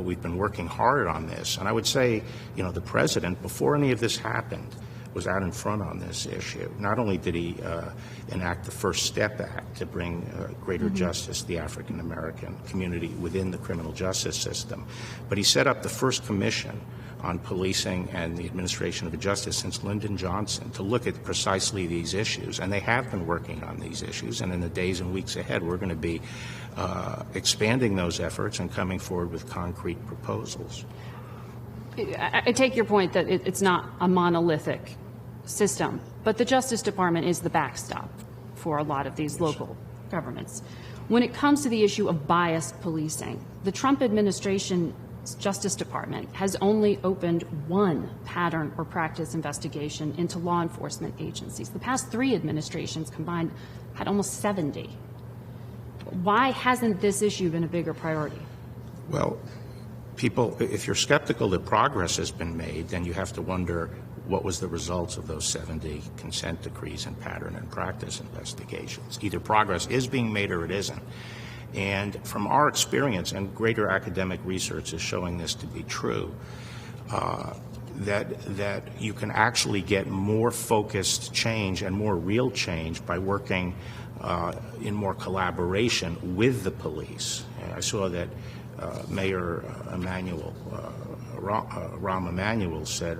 we've been working hard on this. And I would say, the president, before any of this happened, was out in front on this issue. Not only did he enact the First Step Act to bring greater justice to the African American community within the criminal justice system, but he set up the first commission on policing and the administration of justice since Lyndon Johnson to look at precisely these issues. And they have been working on these issues, and in the days and weeks ahead, we're going to be expanding those efforts and coming forward with concrete proposals. I take your point that it's not a monolithic system, but the Justice Department is the backstop for a lot of these local governments. When it comes to the issue of biased policing, the Trump administration's Justice Department has only opened one pattern or practice investigation into law enforcement agencies. The past 3 administrations combined had almost 70. Why hasn't this issue been a bigger priority? Well, people, if you're skeptical that progress has been made, then you have to wonder what was the results of those 70 consent decrees and pattern and practice investigations. Either progress is being made or it isn't. And from our experience, and greater academic research is showing this to be true, that you can actually get more focused change and more real change by working in more collaboration with the police. And I saw that Mayor Rahm Emanuel said,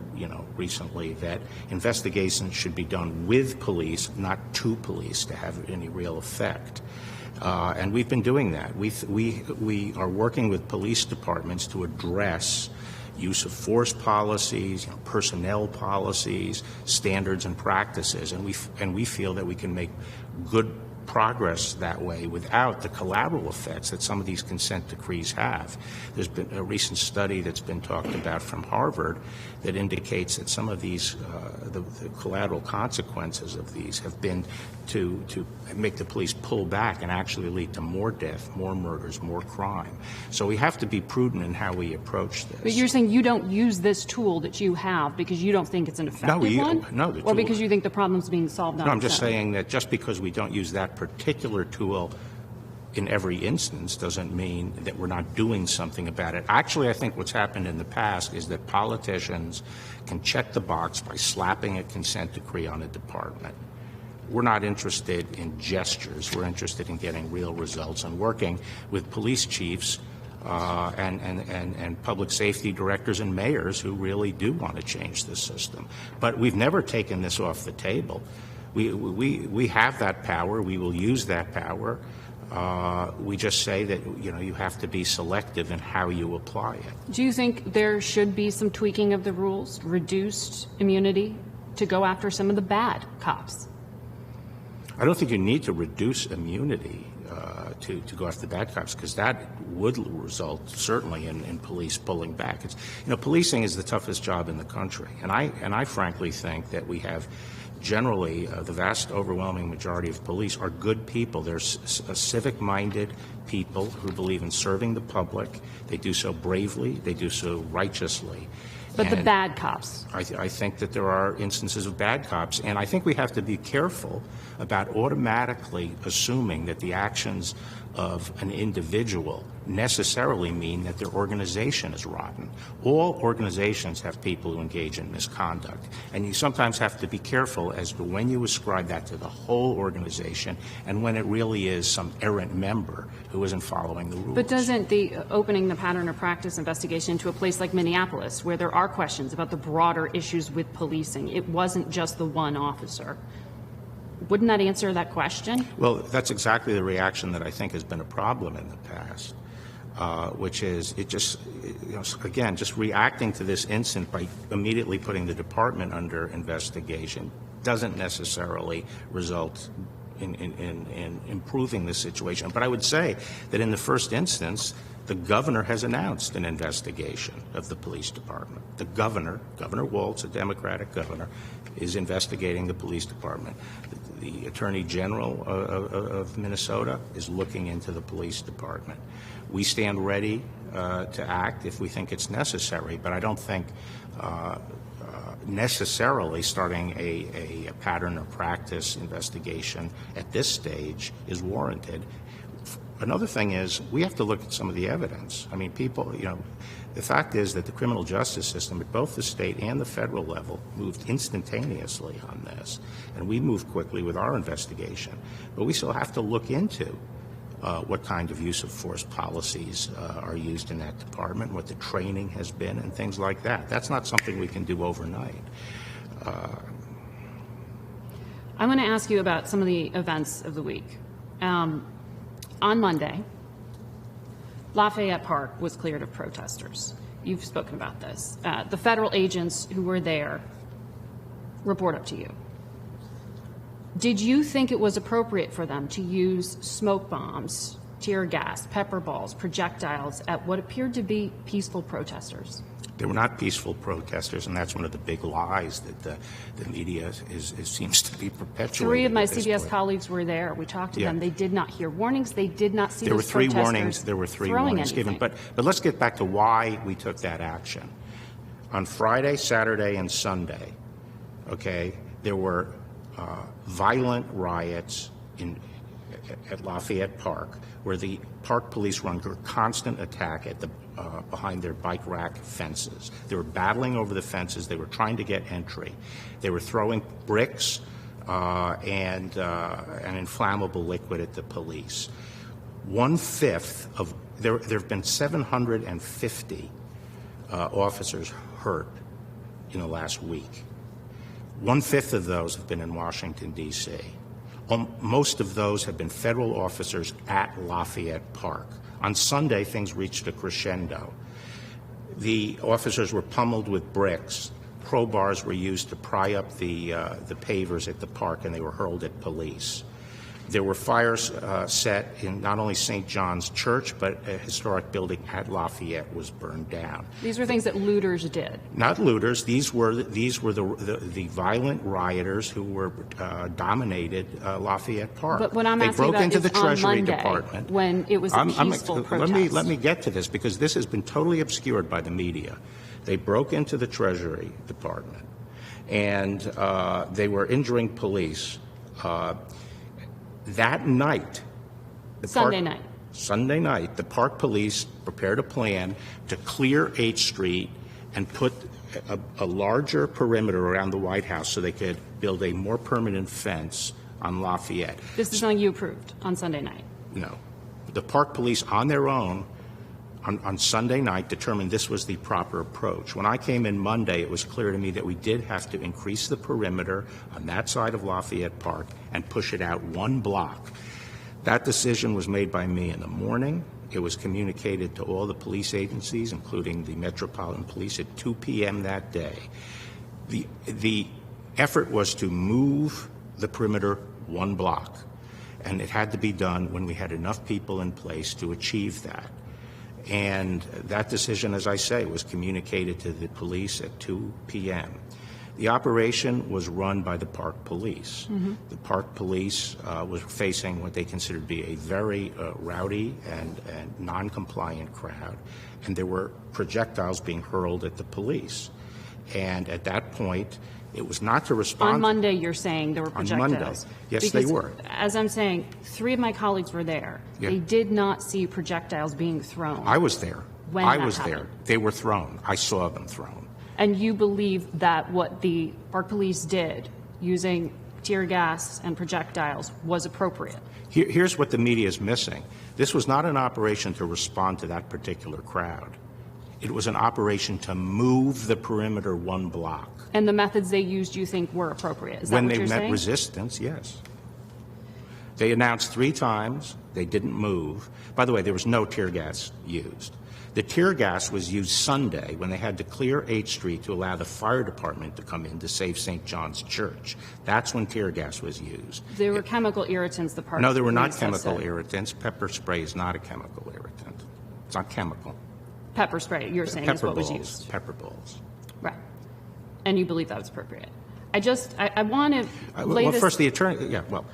recently that investigations should be done with police, not to police, to have any real effect. And we've been doing that. We are working with police departments to address use of force policies, personnel policies, standards and practices, and we feel that we can make good progress that way without the collateral effects that some of these consent decrees have. There's been a recent study that's been talked about from Harvard that indicates that some of these, the collateral consequences of these have been to make the police pull back and actually lead to more death, more murders, more crime. So we have to be prudent in how we approach this. But you're saying you don't use this tool that you have because you don't think it's an effective one? No, or because you think the problem's being solved on No, I'm just its own? saying that just because we don't use that particular tool in every instance doesn't mean that we're not doing something about it. Actually, I think what's happened in the past is that politicians can check the box by slapping a consent decree on a department. We're not interested in gestures. We're interested in getting real results and working with police chiefs and public safety directors and mayors who really do want to change the system. But we've never taken this off the table. We have that power. We will use that power. We just say that you have to be selective in how you apply it. Do you think there should be some tweaking of the rules, reduced immunity to go after some of the bad cops? I don't think you need to reduce immunity to go after the bad cops, because that would result certainly in police pulling back. Policing is the toughest job in the country, and I frankly think that we have generally the vast overwhelming majority of police are good people. They're civic-minded people who believe in serving the public. They do so bravely. They do so righteously. But the bad cops? I think that there are instances of bad cops, and I think we have to be careful about automatically assuming that the actions of an individual necessarily mean that their organization is rotten. All organizations have people who engage in misconduct, and you sometimes have to be careful as to when you ascribe that to the whole organization and when it really is some errant member who isn't following the rules. But doesn't the opening the pattern or practice investigation to a place like Minneapolis, where there are questions about the broader issues with policing, it wasn't just the one officer, wouldn't that answer that question? Well, that's exactly the reaction that I think has been a problem in the past, which is again, just reacting to this incident by immediately putting the department under investigation doesn't necessarily result in improving the situation. But I would say that in the first instance, the governor has announced an investigation of the police department. The Governor Walz, a Democratic governor, is investigating the police department. The Attorney General of Minnesota is looking into the police department. We stand ready to act if we think it's necessary, but I don't think necessarily starting a pattern or practice investigation at this stage is warranted. Another thing is we have to look at some of the evidence. I mean, people, the fact is that the criminal justice system at both the state and the federal level moved instantaneously on this, and we moved quickly with our investigation. But we still have to look into what kind of use of force policies are used in that department, what the training has been, and things like that. That's not something we can do overnight. I want to ask you about some of the events of the week. On Monday, Lafayette Park was cleared of protesters. You've spoken about this. The federal agents who were there report up to you. Did you think it was appropriate for them to use smoke bombs, tear gas, pepper balls, projectiles at what appeared to be peaceful protesters? They were not peaceful protesters, and that's one of the big lies that the media seems to be perpetuating. 3 of my CBS colleagues were there. We talked to them. They did not hear warnings. They did not see those protesters. There were three warnings given. But let's get back to why we took that action. On Friday, Saturday, and Sunday, there were violent riots at Lafayette Park, where the park police were under constant attack at behind their bike rack fences. They were battling over the fences. They were trying to get entry. They were throwing bricks and an inflammable liquid at the police. 1/5 of there have been 750 officers hurt in the last week. 1/5 of those have been in Washington, D.C. Most of those have been federal officers at Lafayette Park. On Sunday, things reached a crescendo. The officers were pummeled with bricks. Crowbars were used to pry up the pavers at the park, and they were hurled at police. There were fires set in not only St. John's Church, but a historic building at Lafayette was burned down. These were things that looters did. Not looters. These were the violent rioters who were dominated Lafayette Park. But what I'm they asking broke about into is the Treasury on Monday, Department when it was a peaceful protest. Let me get to this, because this has been totally obscured by the media. They broke into the Treasury Department, and they were injuring police. That night, Sunday night, the park police prepared a plan to clear 8th Street and put a larger perimeter around the White House so they could build a more permanent fence on Lafayette. This is something you approved on Sunday night? No. The park police, on their own, on Sunday night, determined this was the proper approach. When I came in Monday, it was clear to me that we did have to increase the perimeter on that side of Lafayette Park and push it out 1 block. That decision was made by me in the morning. It was communicated to all the police agencies, including the Metropolitan Police, at 2 p.m. that day. The effort was to move the perimeter 1 block, and it had to be done when we had enough people in place to achieve that. And that decision, as I say, was communicated to the police at 2 p.m. The operation was run by the park police. Mm-hmm. The park police was facing what they considered to be a very rowdy and non-compliant crowd, and there were projectiles being hurled at the police. And at that point, It was not to respond. On Monday, you're saying there were projectiles. On Monday. Yes, because, they were. As I'm saying, 3 of my colleagues were there. Yeah. They did not see projectiles being thrown. I was there. When I that was happened. there. They were thrown. I saw them thrown. And you believe that what the Park Police did, using tear gas and projectiles, was appropriate? Here's what the media is missing. This was not an operation to respond to that particular crowd. It was an operation to move the perimeter 1 block. And the methods they used, you think, were appropriate? Is that When what they you're met saying? resistance, yes. They announced 3 times. They didn't move. By the way, there was no tear gas used. The tear gas was used Sunday when they had to clear 8th Street to allow the fire department to come in to save St. John's Church. That's when tear gas was used. There were chemical irritants, the Park No, there were not Police have chemical said. irritants. Pepper spray is not a chemical irritant. It's not chemical. Pepper spray, you're saying, is what was used. Pepper balls. Right. And you believe that was appropriate. I want to lay Well, this... first, the attorney, yeah, well,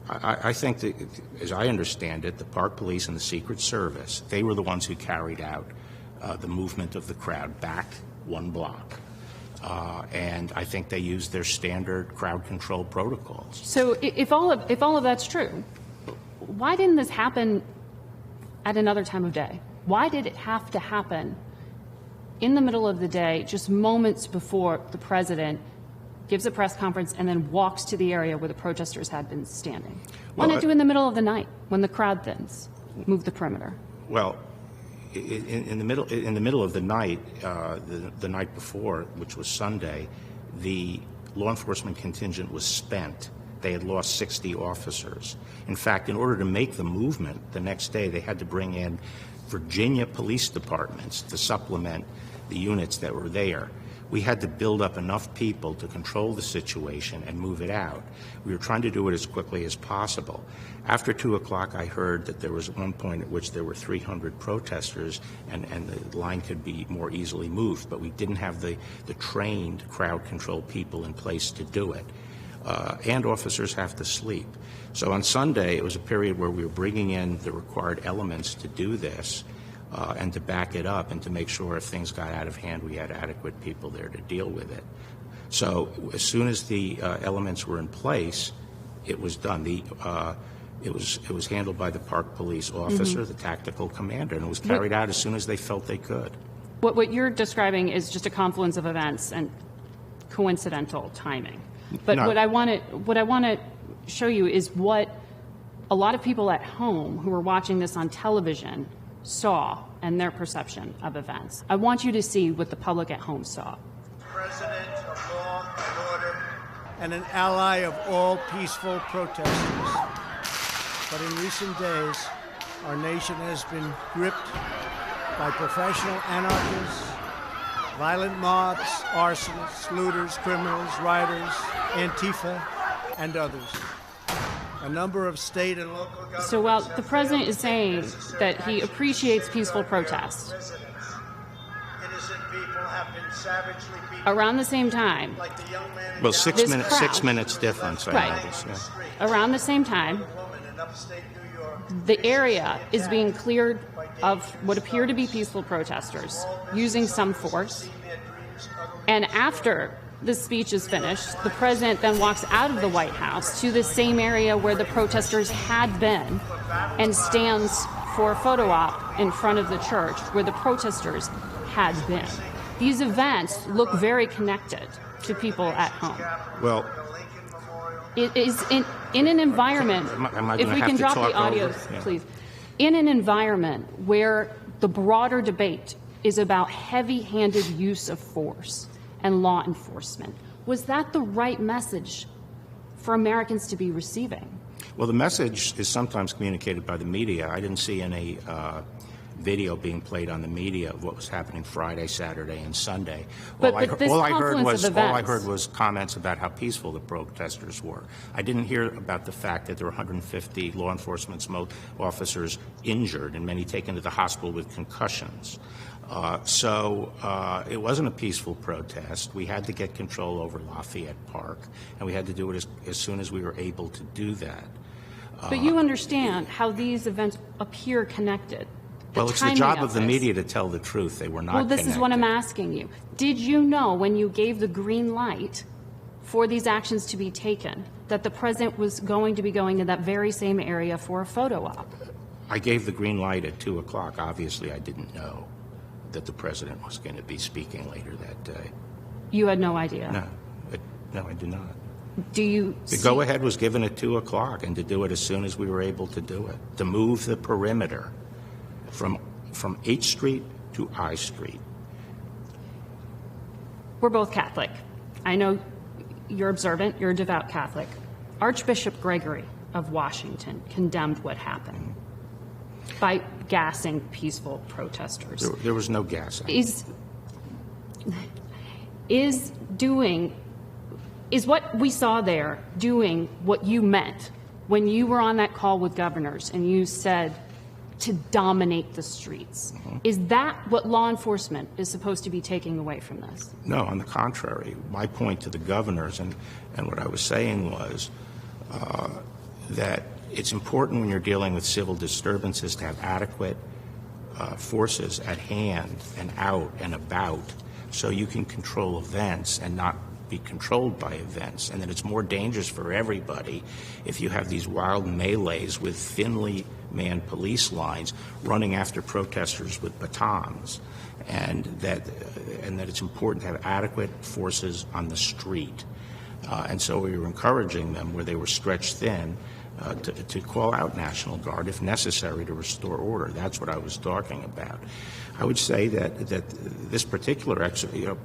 I think that, as I understand it, the Park Police and the Secret Service, they were the ones who carried out the movement of the crowd back 1 block. And I think they used their standard crowd control protocols. So if all of that's true, why didn't this happen at another time of day? Why did it have to happen in the middle of the day, just moments before the president gives a press conference and then walks to the area where the protesters had been standing? Why not do it in the middle of the night when the crowd thins, move the perimeter? Well, in the middle of the night, the night before, which was Sunday, the law enforcement contingent was spent. They had lost 60 officers. In fact, in order to make the movement the next day, they had to bring in Virginia police departments to supplement the units that were there. We had to build up enough people to control the situation and move it out. We were trying to do it as quickly as possible. After 2 o'clock, I heard that there was one point at which there were 300 protesters and the line could be more easily moved, but we didn't have the trained crowd control people in place to do it. And officers have to sleep. So on Sunday, it was a period where we were bringing in the required elements to do this and to back it up and to make sure if things got out of hand, we had adequate people there to deal with it. So as soon as the elements were in place, it was done. It was handled by the Park Police officer, the tactical commander, and it was carried out as soon as they felt they could. What you're describing is just a confluence of events and coincidental timing. But No. what I want to show you is what a lot of people at home who are watching this on television saw and their perception of events. I want you to see what the public at home saw. President of law and order and an ally of all peaceful protesters. But in recent days, our nation has been gripped by professional anarchists, violent mobs, arsonists, looters, criminals, rioters, Antifa, and others. A number of state and local governments. So while the president is saying that he appreciates peaceful protest, Innocent people have been savagely beaten. around the same time, Like the young man in Well, Dallas. This 6 minutes crowd. difference, I Right. noticed. Yeah. around the same time, woman in upstate New York. the area is being cleared of what appear to be peaceful protesters using some force. And after the speech is finished, the president then walks out of the White House to the same area where the protesters had been and stands for a photo op in front of the church where the protesters had been. These events look very connected to people at home. Well, It is in an environment, Am I if gonna we have can to drop talk the audio, over? Yeah. please. In an environment where the broader debate is about heavy-handed use of force and law enforcement, was that the right message for Americans to be receiving? well, the message is sometimes communicated by the media. I didn't see any video being played on the media of what was happening Friday, Saturday, and Sunday. But this all I confluence of events- heard was comments about how peaceful the protesters were. I didn't hear about the fact that there were 150 law enforcement officers injured and many taken to the hospital with concussions. So it wasn't a peaceful protest. We had to get control over Lafayette Park, and we had to do it as soon as we were able to do that. But you understand how these events appear connected. Well, it's the timing job of the this. media to tell the truth. They were not Well, this is what I'm connected. asking you. Did you know when you gave the green light for these actions to be taken, that the president was going to be going to that very same area for a photo op? I gave the green light at 2 o'clock. Obviously, I didn't know that the president was going to be speaking later that day. You had no idea? No, I do not. Do you The go-ahead was given at 2 o'clock, and to do it as soon as we were able to do it, to move the perimeter from 8th Street to I Street. We're both Catholic. I know you're observant, you're a devout Catholic. Archbishop Gregory of Washington condemned what happened by gassing peaceful protesters. There was no gassing. Is what we saw there doing what you meant when you were on that call with governors and you said to dominate the streets? Is that what law enforcement is supposed to be taking away from this? No, on the contrary. My point to the governors and what I was saying was that it's important when you're dealing with civil disturbances to have adequate forces at hand and out and about so you can control events and not be controlled by events, and that it's more dangerous for everybody if you have these wild melees with thinly manned police lines running after protesters with batons, and that it's important to have adequate forces on the street. And so we were encouraging them where they were stretched thin to call out National Guard if necessary to restore order. That's what I was talking about. I would say that this particular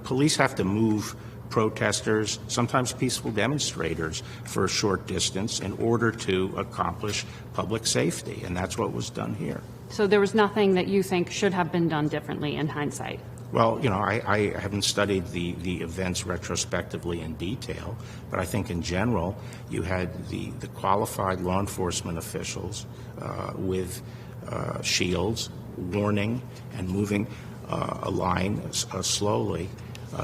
police have to move protesters, sometimes peaceful demonstrators, for a short distance in order to accomplish public safety, and that's what was done here. So there was nothing that you think should have been done differently in hindsight? Well, I haven't studied the events retrospectively in detail, but I think in general you had the qualified law enforcement officials with shields, warning, and moving a line slowly.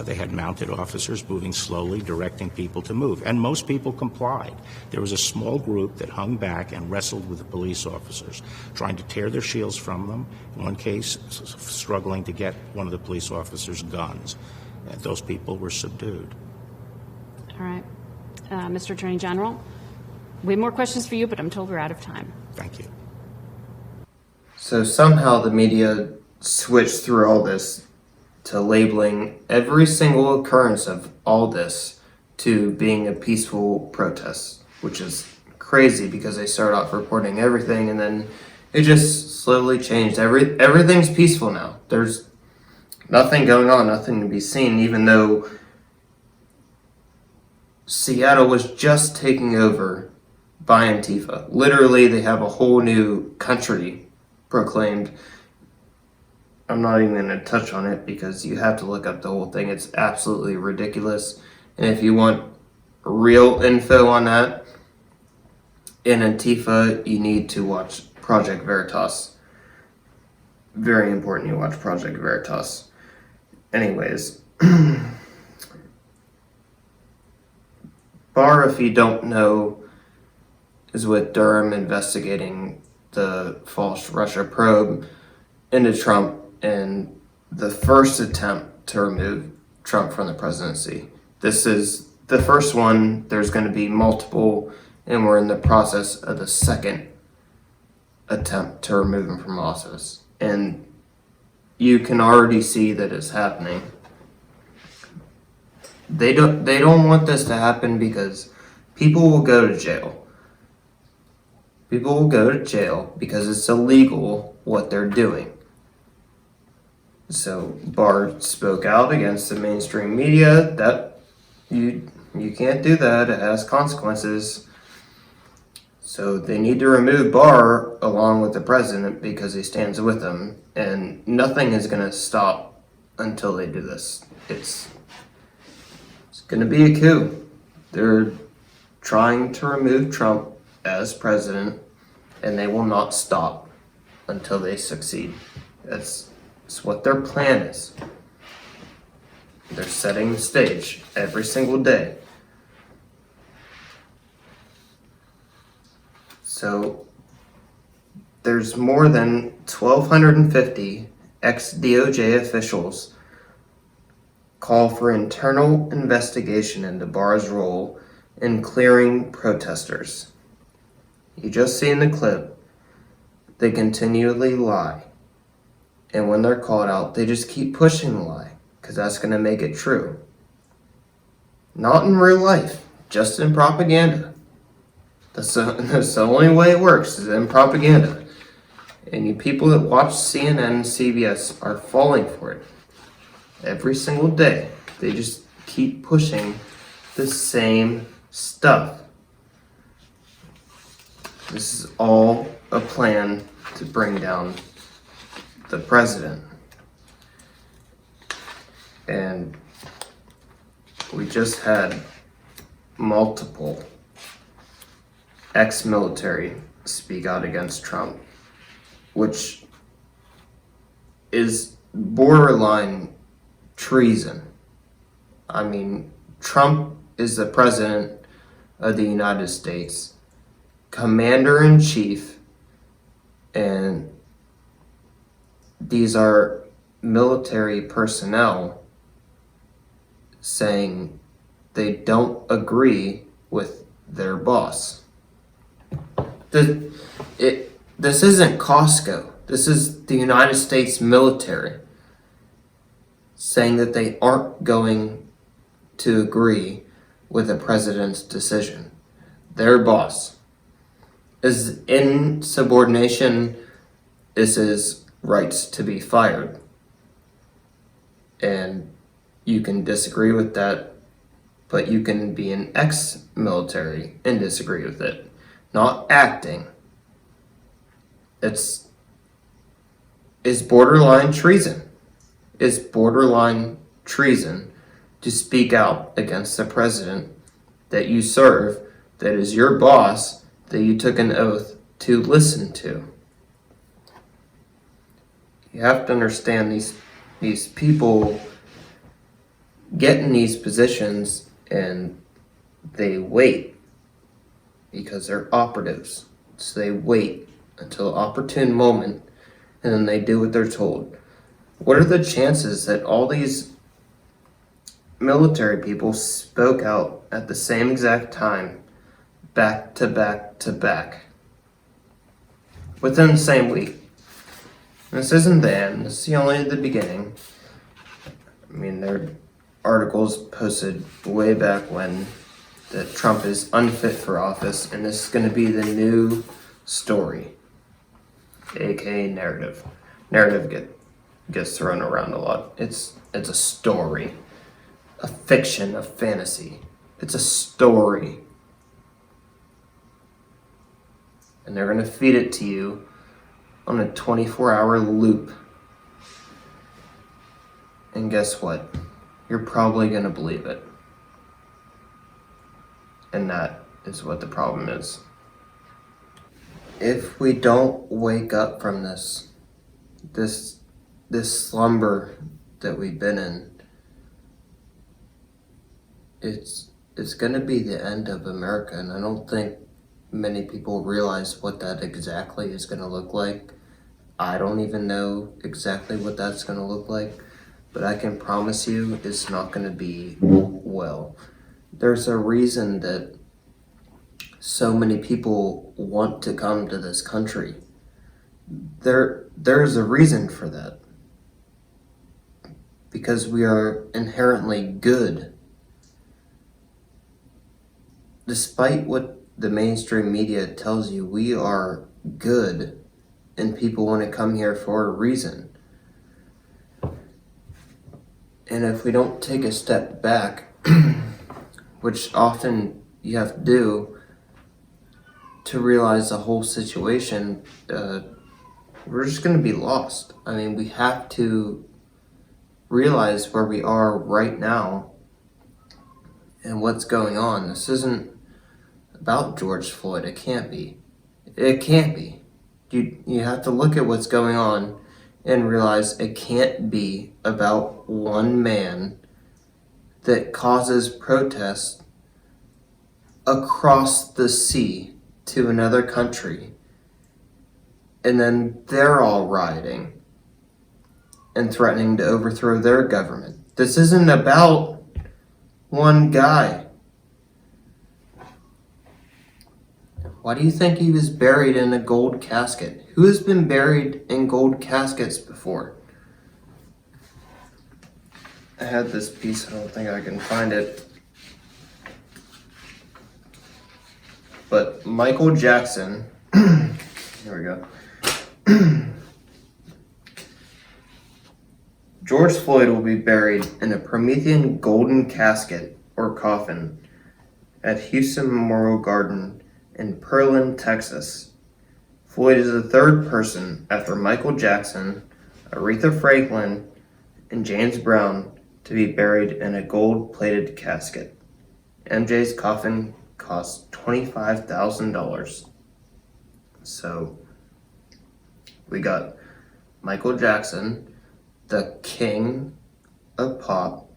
They had mounted officers moving slowly, directing people to move, and most people complied. There was a small group that hung back and wrestled with the police officers, trying to tear their shields from them, in one case struggling to get one of the police officers' guns. And those people were subdued. All right. Mr. Attorney General, we have more questions for you, but I'm told we're out of time. Thank you. So somehow the media switched through all this to labeling every single occurrence of all this to being a peaceful protest, which is crazy because they started off reporting everything and then it just slowly changed. Everything's peaceful now. There's nothing going on, nothing to be seen, even though Seattle was just taken over by Antifa. Literally, they have a whole new country proclaimed. I'm not even going to touch on it because you have to look up the whole thing. It's absolutely ridiculous. And if you want real info on that, in Antifa, you need to watch Project Veritas. Very important you watch Project Veritas. Anyways, Barr, if you don't know, is with Durham investigating the false Russia probe into Trump and the first attempt to remove Trump from the presidency. This is the first one. There's going to be multiple, and we're in the process of the second attempt to remove him from office. And you can already see that it's happening. They don't want this to happen because people will go to jail. People will go to jail because it's illegal what they're doing. So Barr spoke out against the mainstream media that you can't do that. It has consequences. So they need to remove Barr along with the president because he stands with them, and nothing is going to stop until they do this. It's going to be a coup. They're trying to remove Trump as president, and they will not stop until they succeed. That's what their plan is. They're setting the stage every single day. So there's more than 1,250 ex-DOJ officials call for internal investigation into Barr's role in clearing protesters. You just see in the clip, they continually lie. And when they're called out, they just keep pushing the lie, because that's going to make it true. Not in real life, just in propaganda. That's the only way it works, is in propaganda. And you people that watch CNN and CBS are falling for it. Every single day, they just keep pushing the same stuff. This is all a plan to bring down the president. And we just had multiple ex-military speak out against Trump, which is borderline treason. I mean, Trump is the president of the United States, commander-in-chief, and these are military personnel saying they don't agree with their boss. This isn't Costco. This is the United States military saying that they aren't going to agree with the president's decision. Their boss is in subordination. This is rights to be fired. And you can disagree with that, but you can be an ex-military and disagree with it. Not acting. It's borderline treason. It's borderline treason to speak out against the president that you serve, that is your boss, that you took an oath to listen to. You have to understand these people get in these positions and they wait because they're operatives. So they wait until an opportune moment and then they do what they're told. What are the chances that all these military people spoke out at the same exact time, back to back to back, within the same week? This isn't the end, this is only the beginning. I mean, there are articles posted way back when that Trump is unfit for office, and this is going to be the new story, aka narrative. Narrative gets thrown around a lot. It's a story, a fiction, a fantasy. It's a story. And they're going to feed it to you on a 24-hour loop. And guess what? You're probably going to believe it. And that is what the problem is. If we don't wake up from this slumber that we've been in, it's going to be the end of America. And I don't think many people realize what that exactly is going to look like. I don't even know exactly what that's going to look like, but I can promise you it's not going to be well. There's a reason that so many people want to come to this country. There's a reason for that. Because we are inherently good. Despite what the mainstream media tells you, we are good, and people want to come here for a reason. And if we don't take a step back, which often you have to do to realize the whole situation, we're just going to be lost. I mean, we have to realize where we are right now and what's going on. This isn't about George Floyd. It can't be. It can't be. You have to look at what's going on and realize it can't be about one man that causes protests across the sea to another country, and then they're all rioting and threatening to overthrow their government. This isn't about one guy. Why do you think he was buried in a gold casket? Who has been buried in gold caskets before? I had this piece, I don't think I can find it. But Michael Jackson, here we go. George Floyd will be buried in a Promethean golden casket or coffin at Houston Memorial Garden in Pearland, Texas. Floyd is the third person after Michael Jackson, Aretha Franklin, and James Brown to be buried in a gold-plated casket. MJ's coffin cost $25,000. So, we got Michael Jackson, the king of pop,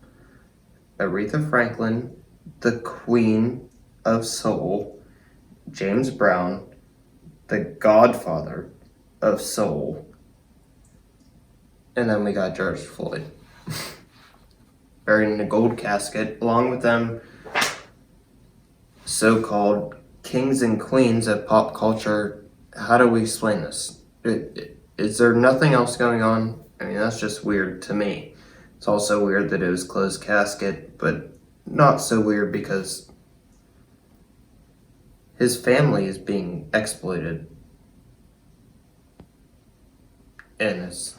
Aretha Franklin, the queen of soul, James Brown, the godfather of soul, and then we got George Floyd buried in a gold casket, along with them so-called kings and queens of pop culture. How do we explain this? Is there nothing else going on? I mean, that's just weird to me. It's also weird that it was closed casket, but not so weird because his family is being exploited. And it's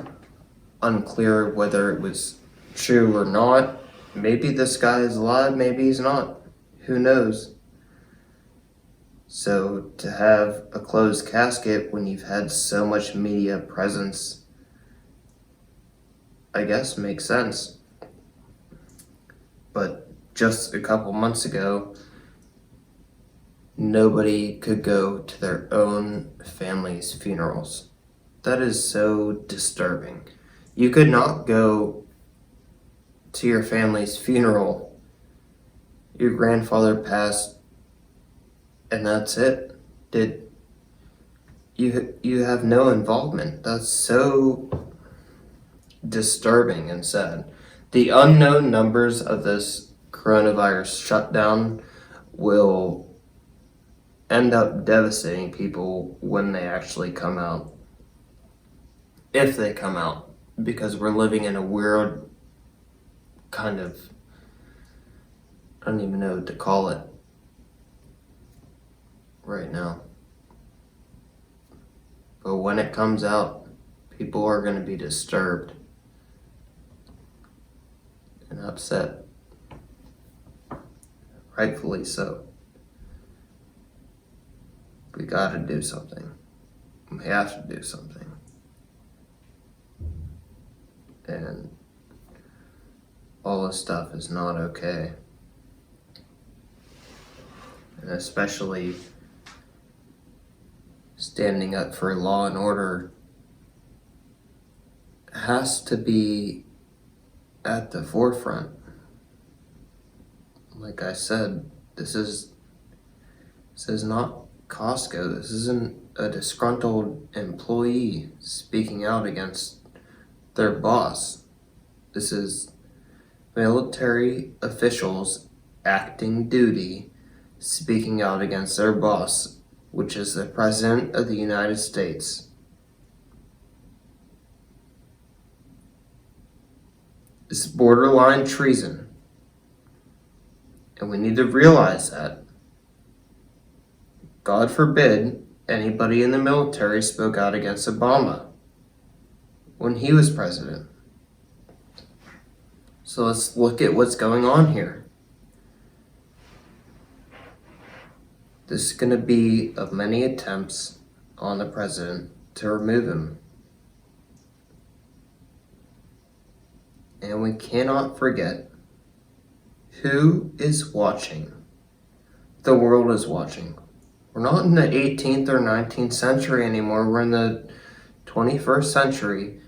unclear whether it was true or not. Maybe this guy is alive, maybe he's not. Who knows? So to have a closed casket when you've had so much media presence, I guess makes sense. But just a couple months ago, nobody could go to their own family's funerals. That is so disturbing. You could not go to your family's funeral. Your grandfather passed, and that's it. You have no involvement. That's so disturbing and sad. The unknown numbers of this coronavirus shutdown will end up devastating people when they actually come out. If they come out, because we're living in a weird kind of, I don't even know what to call it right now. But when it comes out, people are going to be disturbed and upset. Rightfully so. We gotta do something. We have to do something. And all this stuff is not okay. And especially standing up for law and order has to be at the forefront. Like I said, this is not Costco. This isn't a disgruntled employee speaking out against their boss. This is military officials acting duty, speaking out against their boss, which is the President of the United States. It's borderline treason. And we need to realize that. God forbid anybody in the military spoke out against Obama when he was president. So let's look at what's going on here. This is going to be of many attempts on the president to remove him. And we cannot forget who is watching. The world is watching. We're not in the 18th or 19th century anymore. We're in the 21st century.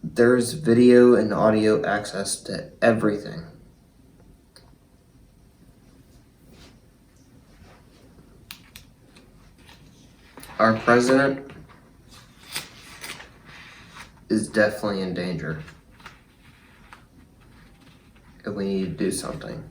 There's video and audio access to everything. Our president is definitely in danger. and we need to do something.